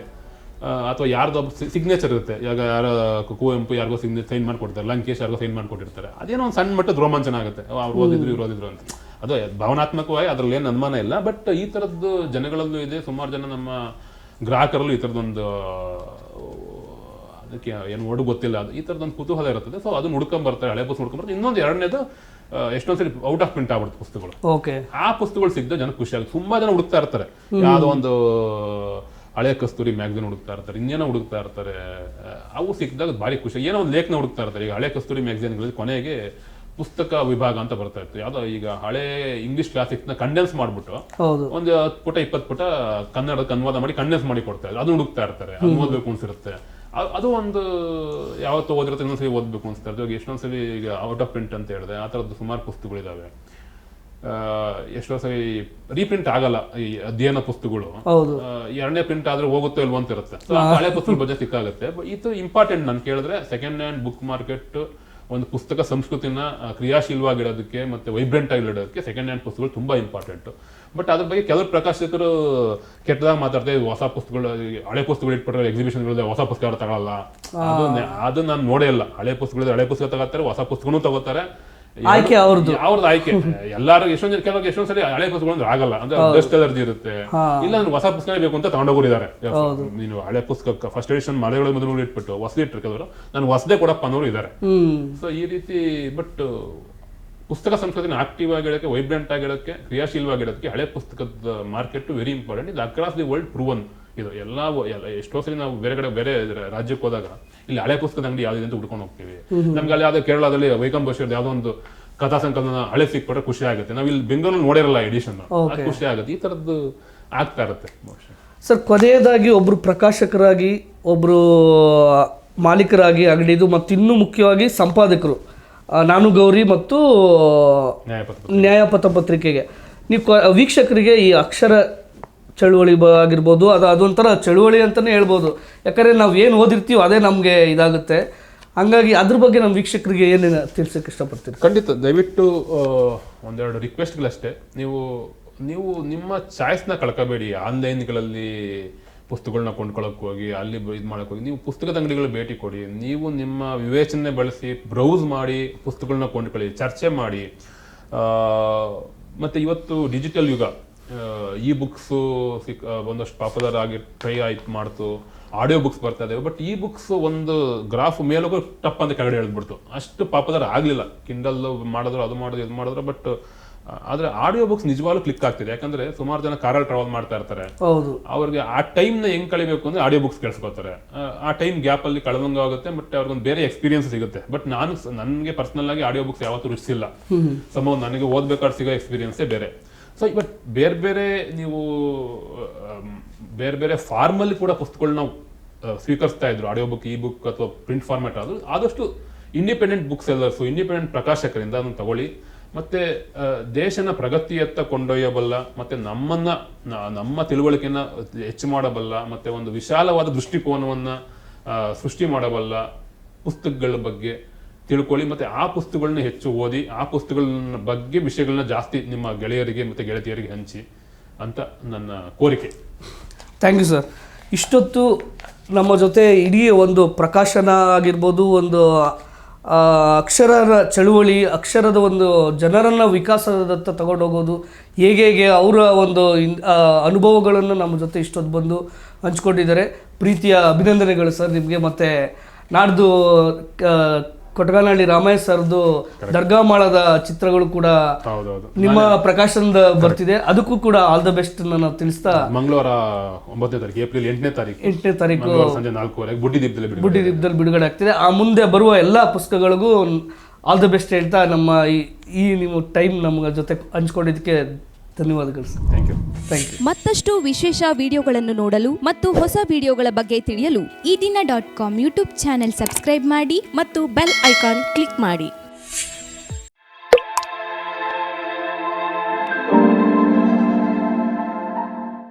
ಅಥವಾ ಯಾರ್ದೋ ಸಿಗ್ನೇಚರ್ ಇರುತ್ತೆ. ಈಗ ಯಾರೋ ಕುವೆಂಪು ಯಾರಿಗೋ ಸೈನ್ ಮಾಡ್ಕೊಡ್ತಾರೆ, ಲಂಕೇಶ್ ಯಾರಿಗೋ ಸೈನ್ ಮಾಡ್ಕೊಟ್ಟಿರ್ತಾರೆ, ಅದೇನೋ ಒಂದು ಸಣ್ಣ ಮಟ್ಟದ ರೋಮಾಂಚನ ಆಗುತ್ತೆ, ಅವ್ರು ಓದಿದ್ರು ಇವ್ರು ಓದಿದ್ರು ಅಂತ. ಅದು ಭಾವನಾತ್ಮಕವಾಗಿ ಅದ್ರಲ್ಲಿ ಏನು ಅನುಮಾನ ಇಲ್ಲ. ಬಟ್ ಈ ಥರದ್ದು ಜನಗಳಲ್ಲೂ ಇದೆ, ಸುಮಾರು ಜನ ನಮ್ಮ ಗ್ರಾಹಕರಲ್ಲೂ ಈ ಥರದ್ದೊಂದು ಅದಕ್ಕೆ ಏನು ವರ್ಡ್ ಗೊತ್ತಿಲ್ಲ, ಅದು ಈ ಥರದೊಂದು ಕುತೂಹಲ ಇರುತ್ತದೆ. ಸೊ ಅದನ್ನ ಹುಡ್ಕೊಂಬರ್ತಾರೆ, ಹಳೆ ಪುಸ್ತಕ ಹುಡ್ಕೊಂಬರ್ತಾರೆ. ಇನ್ನೊಂದು ಎರಡನೇದು ಎಷ್ಟೊಂದ್ಸರಿ ಔಟ್ ಆಫ್ ಪ್ರಿಂಟ್ ಆಗ್ಬಿಡುತ್ತೆ ಪುಸ್ತಕಗಳು. ಆ ಪುಸ್ತಕಗಳು ಸಿಗದೆ ಜನಕ್ಕೆ ಖುಷಿ ಆಗುತ್ತೆ. ತುಂಬಾ ಜನ ಹುಡುಕ್ತಾ ಇರ್ತಾರೆ, ಯಾವುದೋ ಒಂದು ಹಳೆ ಕಸ್ತೂರಿ ಮ್ಯಾಗ್ಝಿನ್ ಹುಡುಕ್ತಾ ಇರ್ತಾರೆ, ಇನ್ನೇನೋ ಹುಡುಕ್ತಾ ಇರ್ತಾರೆ. ಅವು ಸಿಕ್ಕಿದಾಗ ಭಾರಿ ಖುಷಿ. ಏನೋ ಒಂದು ಲೇಖನ ಹುಡುಕ್ತಾ ಇರ್ತಾರೆ. ಈಗ ಹಳೆ ಕಸ್ತೂರಿ ಮ್ಯಾಗ್ಝಿನ್ಗಳಲ್ಲಿ ಕೊನೆಗೆ ಪುಸ್ತಕ ವಿಭಾಗ ಅಂತ ಬರ್ತಾ ಇತ್ತು. ಯಾವ್ದೋ ಈಗ ಹಳೆ ಇಂಗ್ಲಿಷ್ ಕ್ಲಾಸಿಕ್ಸ್ ನ ಕಂಡೆನ್ಸ್ ಮಾಡ್ಬಿಟ್ಟು ಒಂದು 10 ಪುಟ 20 ಪುಟ ಕನ್ನಡಕ್ಕೆ ಅನುವಾದ ಮಾಡಿ ಕಂಡೆನ್ಸ್ ಮಾಡಿ ಕೊಡ್ತಾ ಇದ್ದಾರೆ. ಅದನ್ನ ಹುಡುಕ್ತಾ ಇರ್ತಾರೆ, ಅದು ಓದ್ಬೇಕು ಅನ್ಸಿರುತ್ತೆ. ಅದು ಒಂದು ಯಾವತ್ತೋ ಓದಿರುತ್ತೆ, ಇನ್ನೊಂದ್ಸಲಿ ಓದ್ಬೇಕು ಅನ್ಸ್ತಾ ಇರ್ತದೆ. ಎಷ್ಟೊಂದ್ಸಲಿ ಈಗ ಔಟ್ ಆಫ್ ಪ್ರಿಂಟ್ ಅಂತ ಹೇಳಿದೆ, ಆ ಥರದ್ದು ಸುಮಾರು ಪುಸ್ತಕಗಳಿದಾವೆ. ಎಷ್ಟೋ ಸರಿ ರೀಪ್ರಿಂಟ್ ಆಗಲ್ಲ ಈ ಅಧ್ಯಯನ ಪುಸ್ತಕಗಳು. ಎರಡನೇ ಪ್ರಿಂಟ್ ಆದ್ರೆ ಹೋಗುತ್ತೋ ಇಲ್ವೋ ಅಂತ ಇರುತ್ತೆ. ಹಳೆ ಪುಸ್ತಕ ಬಗ್ಗೆ ಸಿಕ್ಕಾಗುತ್ತೆ. ಇದು ಇಂಪಾರ್ಟೆಂಟ್. ನಾನು ಕೇಳಿದ್ರೆ ಸೆಕೆಂಡ್ ಹ್ಯಾಂಡ್ ಬುಕ್ ಮಾರ್ಕೆಟ್ ಒಂದು ಪುಸ್ತಕ ಸಂಸ್ಕೃತಿನ ಕ್ರಿಯಾಶೀಲವಾಗಿಡೋದಕ್ಕೆ ಮತ್ತೆ ವೈಬ್ರೆಂಟ್ ಆಗಿ ಇಡೋದಕ್ಕೆ ಸೆಕೆಂಡ್ ಹ್ಯಾಂಡ್ ಪುಸ್ತಕಗಳು ತುಂಬಾ ಇಂಪಾರ್ಟೆಂಟ್. ಬಟ್ ಅದ್ರ ಬಗ್ಗೆ ಕೆಲವರು ಪ್ರಕಾಶಕರು ಕೆಟ್ಟದಾಗ ಮಾತಾಡ್ತಾರೆ. ಹೊಸ ಪುಸ್ತಕಗಳು, ಹಳೆ ಪುಸ್ತಕಗಳು ಇಟ್ಬಿಟ್ರೆ ಎಕ್ಸಿಬಿಷನ್ಗಳಿದೆ, ಹೊಸ ಪುಸ್ತಕ ತಗೊಳ್ಳಲ್ಲ. ಅದು ನಾನು ನೋಡೇ ಇಲ್ಲ. ಹಳೆ ಪುಸ್ತಕಗಳಿದೆ, ಹಳೆ ಪುಸ್ತಕ ತಗೋತಾರೆ, ಹೊಸ ಪುಸ್ತಕನೂ ತಗೋತಾರೆ.
ಆಯ್ಕೆ ಅವ್ರದ್ದು
ಆಯ್ಕೆ. ಎಲ್ಲಾರು ಎಷ್ಟೊಂದ್ ಸರಿ ಹಳೆ ಪುಸ್ತಕಗಳು ಆಗಲ್ಲ, ಅಂದ್ರೆ ಡಸ್ಟ್ ಅಲರ್ಜಿ ಇರುತ್ತೆ, ಇಲ್ಲ ನಾನು ಹೊಸ ಪುಸ್ತಕ ಬೇಕು ಅಂತ ತಗೊಂಡೋಗಿದ್ದಾರೆ. ನೀನು ಹಳೆ ಪುಸ್ತಕ ಫಸ್ಟ್ ಎಡಿಷನ್ ಮಳೆಗಳ ಮೊದಲು ಇಟ್ಬಿಟ್ಟು ಹೊಸ ಇಟ್ಟರು ಕೆಲವರು ನಾನು ಹೊಸದೇ ಕೊಡಪ್ಪ ಅನ್ನೋರು ಇದ್ದಾರೆ. ಸೊ ಈ ರೀತಿ. ಬಟ್ ಪುಸ್ತಕ ಸಂಸ್ಕೃತಿನ ಆಕ್ಟಿವ್ ಆಗಿಡಕ್ಕೆ, ವೈಬ್ರೆಂಟ್ ಆಗಿಡಕ್ಕೆ, ಕ್ರಿಯಾಶೀಲವಾಗಿಡಕ್ಕೆ ಹಳೆ ಪುಸ್ತಕದ ಮಾರ್ಕೆಟ್ ವೆರಿ ಇಂಪಾರ್ಟೆಂಟ್. ಇದು ಅಕ್ರಾಸ್ ದಿ ವರ್ಲ್ಡ್ ಪ್ರೂವನ್. ಇದು ಎಲ್ಲ ಎಷ್ಟೋ ಸರಿ ನಾವು ಬೇರೆ ರಾಜ್ಯಕ್ಕೆ ಹೋದಾಗ ಇಲ್ಲಿ ಹಳೆ ಪುಸ್ತಕದ ಅಂಗಡಿ ಯಾವ್ದು ಅಂತ ಹುಡ್ಕೊಂಡು ಹೋಗ್ತೀವಿ. ನಮ್ಗೆ ಅಲ್ಲಿ ಯಾವ್ದು ಕೇರಳದಲ್ಲಿ ವೈಕಂ ಬಶೀರ್ ಯಾವ್ದೋ ಒಂದು ಕಥಾ ಸಂಕಲನ ಹಳೆ ಸಿಕ್ಬಿಟ್ರೆ ಖುಷಿ ಆಗುತ್ತೆ. ನಾವು ಇಲ್ಲಿ ಬೆಂಗಳೂರಲ್ಲಿ ನೋಡಿರಲ್ಲ ಎಡಿಷನ್, ಖುಷಿ ಆಗುತ್ತೆ. ಈ ತರದ್ದು ಆಗ್ತಾ ಇರುತ್ತೆ.
ಸರ್, ಕೊನೆಯದಾಗಿ ಒಬ್ರು ಪ್ರಕಾಶಕರಾಗಿ, ಒಬ್ರು ಮಾಲೀಕರಾಗಿ ಅಂಗಡಿದು, ಮತ್ತು ಇನ್ನೂ ಮುಖ್ಯವಾಗಿ ಸಂಪಾದಕರು, ನಾನು ಗೌರಿ ಮತ್ತು ನ್ಯಾಯಪಥ ಪತ್ರಿಕೆಗೆ, ನೀವು ವೀಕ್ಷಕರಿಗೆ ಈ ಅಕ್ಷರ ಚಳುವಳಿ ಆಗಿರ್ಬೋದು, ಅದೊಂಥರ ಚಳುವಳಿ ಅಂತಲೇ ಹೇಳ್ಬೋದು. ಯಾಕಂದರೆ ನಾವು ಏನು ಓದಿರ್ತೀವೋ ಅದೇ ನಮಗೆ ಇದಾಗುತ್ತೆ. ಹಂಗಾಗಿ ಅದ್ರ ಬಗ್ಗೆ ನಮ್ಮ ವೀಕ್ಷಕರಿಗೆ ಏನೇನು ತಿಳಿಸೋಕ್ಕೆ ಇಷ್ಟಪಡ್ತೀರಿ?
ಖಂಡಿತ. ದಯವಿಟ್ಟು ಒಂದೆರಡು ರಿಕ್ವೆಸ್ಟ್ಗಳಷ್ಟೇ. ನೀವು ನಿಮ್ಮ ಚಾಯ್ಸ್ನ ಕಳ್ಕೋಬೇಡಿ. ಆನ್ಲೈನ್ಗಳಲ್ಲಿ ಪುಸ್ತಕಗಳನ್ನ ಕೊಂಡ್ಕೊಳ್ಳೋಕೆ ಹೋಗಿ ಅಲ್ಲಿ ಇದು ಮಾಡೋಕೆ ಹೋಗಿ ನೀವು ಪುಸ್ತಕದ ಅಂಗಡಿಗಳು ಭೇಟಿ ಕೊಡಿ. ನೀವು ನಿಮ್ಮ ವಿವೇಚನೆ ಬಳಸಿ ಬ್ರೌಸ್ ಮಾಡಿ ಪುಸ್ತಕಗಳನ್ನ ಕೊಂಡ್ಕೊಳ್ಳಿ, ಚರ್ಚೆ ಮಾಡಿ. ಮತ್ತು ಇವತ್ತು ಡಿಜಿಟಲ್ ಯುಗ, ಇ ಬುಕ್ಸು ಒಂದಷ್ಟು ಪಾಪ್ಯುಲರ್ ಆಗಿ ಟ್ರೈ ಮಾಡ್ತು, ಆಡಿಯೋ ಬುಕ್ಸ್ ಬರ್ತಾ ಇದಾವೆ. ಬಟ್ ಇ ಬುಕ್ಸ್ ಒಂದು ಗ್ರಾಫ್ ಮೇಲೋಗ ಟಪ್ ಅಂತ ಕೆಳಗಡೆ ಹೇಳ್ಬಿಡ್ತು, ಅಷ್ಟು ಪಾಪ್ಯುಲರ್ ಆಗಲಿಲ್ಲ. ಕಿಂಡಲ್ ಮಾಡಿದ್ರು, ಅದು ಮಾಡಿದ್ರು, ಇದು ಮಾಡಿದ್ರು. ಬಟ್ ಆದ್ರೆ ಆಡಿಯೋ ಬುಕ್ಸ್ ನಿಜವಾಗ್ಲೂ ಕ್ಲಿಕ್ ಆಗ್ತಿದೆ. ಯಾಕಂದ್ರೆ ಸುಮಾರು ಜನ ಕಾರಲ್ಲಿ ಟ್ರಾವೆಲ್ ಮಾಡ್ತಾ ಇರ್ತಾರೆ, ಅವ್ರಿಗೆ ಆ ಟೈಮ್ ನ ಹೆಂಗ್ ಕಳಿಬೇಕು ಅಂದ್ರೆ ಆಡಿಯೋ ಬುಕ್ಸ್ ಕೇಳಿಸ್ಕೊತಾರೆ. ಆ ಟೈಮ್ ಗ್ಯಾಪ್ ಅಲ್ಲಿ ಕಳೆದಂಗ ಆಗುತ್ತೆ, ಬಟ್ ಅವ್ರಿಗೊಂದು ಬೇರೆ ಎಕ್ಸ್ಪೀರಿಯನ್ಸ್ ಸಿಗುತ್ತೆ. ಬಟ್ ನನಗೆ ಪರ್ಸನಲ್ ಆಗಿ ಆಡಿಯೋ ಬುಕ್ಸ್ ಯಾವತ್ತೂ ರುಚಿಸಿಲ್ಲ. ನನಗೆ ಓದ್ಬೇಕಾದ್ರೆ ಸಿಗೋ ಎಕ್ಸ್ಪೀರಿಯನ್ಸೇ ಬೇರೆ. ಸೊ ಬಟ್ ನೀವು ಬೇರೆ ಬೇರೆ ಫಾರ್ಮಲ್ಲಿ ಕೂಡ ಪುಸ್ತಕಗಳನ್ನ ಸ್ವೀಕರಿಸ್ತಾ ಇದ್ರು. ಆಡಿಯೋ ಬುಕ್, ಇ ಬುಕ್ ಅಥವಾ ಪ್ರಿಂಟ್ ಫಾರ್ಮ್ಯಾಟ್ ಆದ್ರೂ ಆದಷ್ಟು ಇಂಡಿಪೆಂಡೆಂಟ್ ಬುಕ್ ಸೆಲ್ಲರ್ಸು, ಇಂಡಿಪೆಂಡೆಂಟ್ ಪ್ರಕಾಶಕರಿಂದ ಅದನ್ನು ತಗೊಳ್ಳಿ. ಮತ್ತೆ ದೇಶನ ಪ್ರಗತಿಯತ್ತ ಕೊಂಡೊಯ್ಯಬಲ್ಲ, ಮತ್ತೆ ನಮ್ಮ ತಿಳುವಳಿಕೆನ ಹೆಚ್ಚು ಮಾಡಬಲ್ಲ, ಮತ್ತೆ ಒಂದು ವಿಶಾಲವಾದ ದೃಷ್ಟಿಕೋನವನ್ನ ಸೃಷ್ಟಿ ಮಾಡಬಲ್ಲ ಪುಸ್ತಕಗಳ ಬಗ್ಗೆ ತಿಳ್ಕೊಳ್ಳಿ, ಮತ್ತು ಆ ಪುಸ್ತಕಗಳನ್ನ ಹೆಚ್ಚು ಓದಿ, ಆ ಪುಸ್ತಕಗಳ ಬಗ್ಗೆ ವಿಷಯಗಳನ್ನ ಜಾಸ್ತಿ ನಿಮ್ಮ ಗೆಳೆಯರಿಗೆ ಮತ್ತು ಗೆಳತಿಯರಿಗೆ ಹಂಚಿ ಅಂತ ನನ್ನ ಕೋರಿಕೆ.
Thank you sir. ಇಷ್ಟೊತ್ತು ನಮ್ಮ ಜೊತೆ ಇಡೀ ಒಂದು ಪ್ರಕಾಶನ ಆಗಿರ್ಬೋದು, ಒಂದು ಅಕ್ಷರದ ಚಳುವಳಿ, ಅಕ್ಷರದ ಒಂದು ಜನರನ್ನು ವಿಕಾಸದತ್ತ ತಗೊಂಡೋಗೋದು, ಹೇಗೆ ಅವರ ಒಂದು ಅನುಭವಗಳನ್ನು ನಮ್ಮ ಜೊತೆ ಇಷ್ಟೊತ್ತು ಬಂದು ಹಂಚ್ಕೊಂಡಿದ್ದಾರೆ. ಪ್ರೀತಿಯ ಅಭಿನಂದನೆಗಳು ಸರ್ ನಿಮಗೆ. ಮತ್ತು ನಾಡ್ದು ಕೊಟಗಾನಹಳ್ಳಿ ರಾಮಯ್ಯ ಸರ್ದು ದರ್ಗಾಮಾಳದ ಚಿತ್ರಗಳು ಕೂಡ ನಿಮ್ಮ ಪ್ರಕಾಶನದ ಬರ್ತಿದೆ, ಅದಕ್ಕೂ ಕೂಡ ಆಲ್ ದ ಬೆಸ್ಟ್ ನಾನು ತಿಳಿಸ್ತಾ,
ಮಂಗಳವಾರ 9ನೇ ತಾರೀಕು, ಏಪ್ರಿಲ್ 8ನೇ ತಾರೀಕು ಸಂಜೆ 4:15 ಬುಡ್ಡಿದೀಪದಲ್ಲಿ ಬಿಡುಗಡೆ ಆಗ್ತಿದೆ. ಆ ಮುಂದೆ ಬರುವ ಎಲ್ಲ ಪುಸ್ತಕಗಳಿಗೂ ಆಲ್ ದ ಬೆಸ್ಟ್ ಹೇಳ್ತಾ, ನಮ್ಮ ಈ ನಿಮ್ಮ ಟೈಮ್ ನಮ್ಮ ಜೊತೆ ಹಂಚ್ಕೊಂಡಿದ್ದಕ್ಕೆ ಧನ್ಯವಾದಗಳು ಸರ್. Thank you.
ಮತ್ತಷ್ಟು ವಿಶೇಷ ವಿಡಿಯೋಗಳನ್ನು ನೋಡಲು ಮತ್ತು ಹೊಸ ವಿಡಿಯೋಗಳ ಬಗ್ಗೆ ತಿಳಿಯಲು
eedina.com ಯೂಟ್ಯೂಬ್ ಚಾನೆಲ್ ಸಬ್ಸ್ಕ್ರೈಬ್ ಮಾಡಿ ಮತ್ತು ಬೆಲ್ ಐಕಾನ್ ಕ್ಲಿಕ್ ಮಾಡಿ.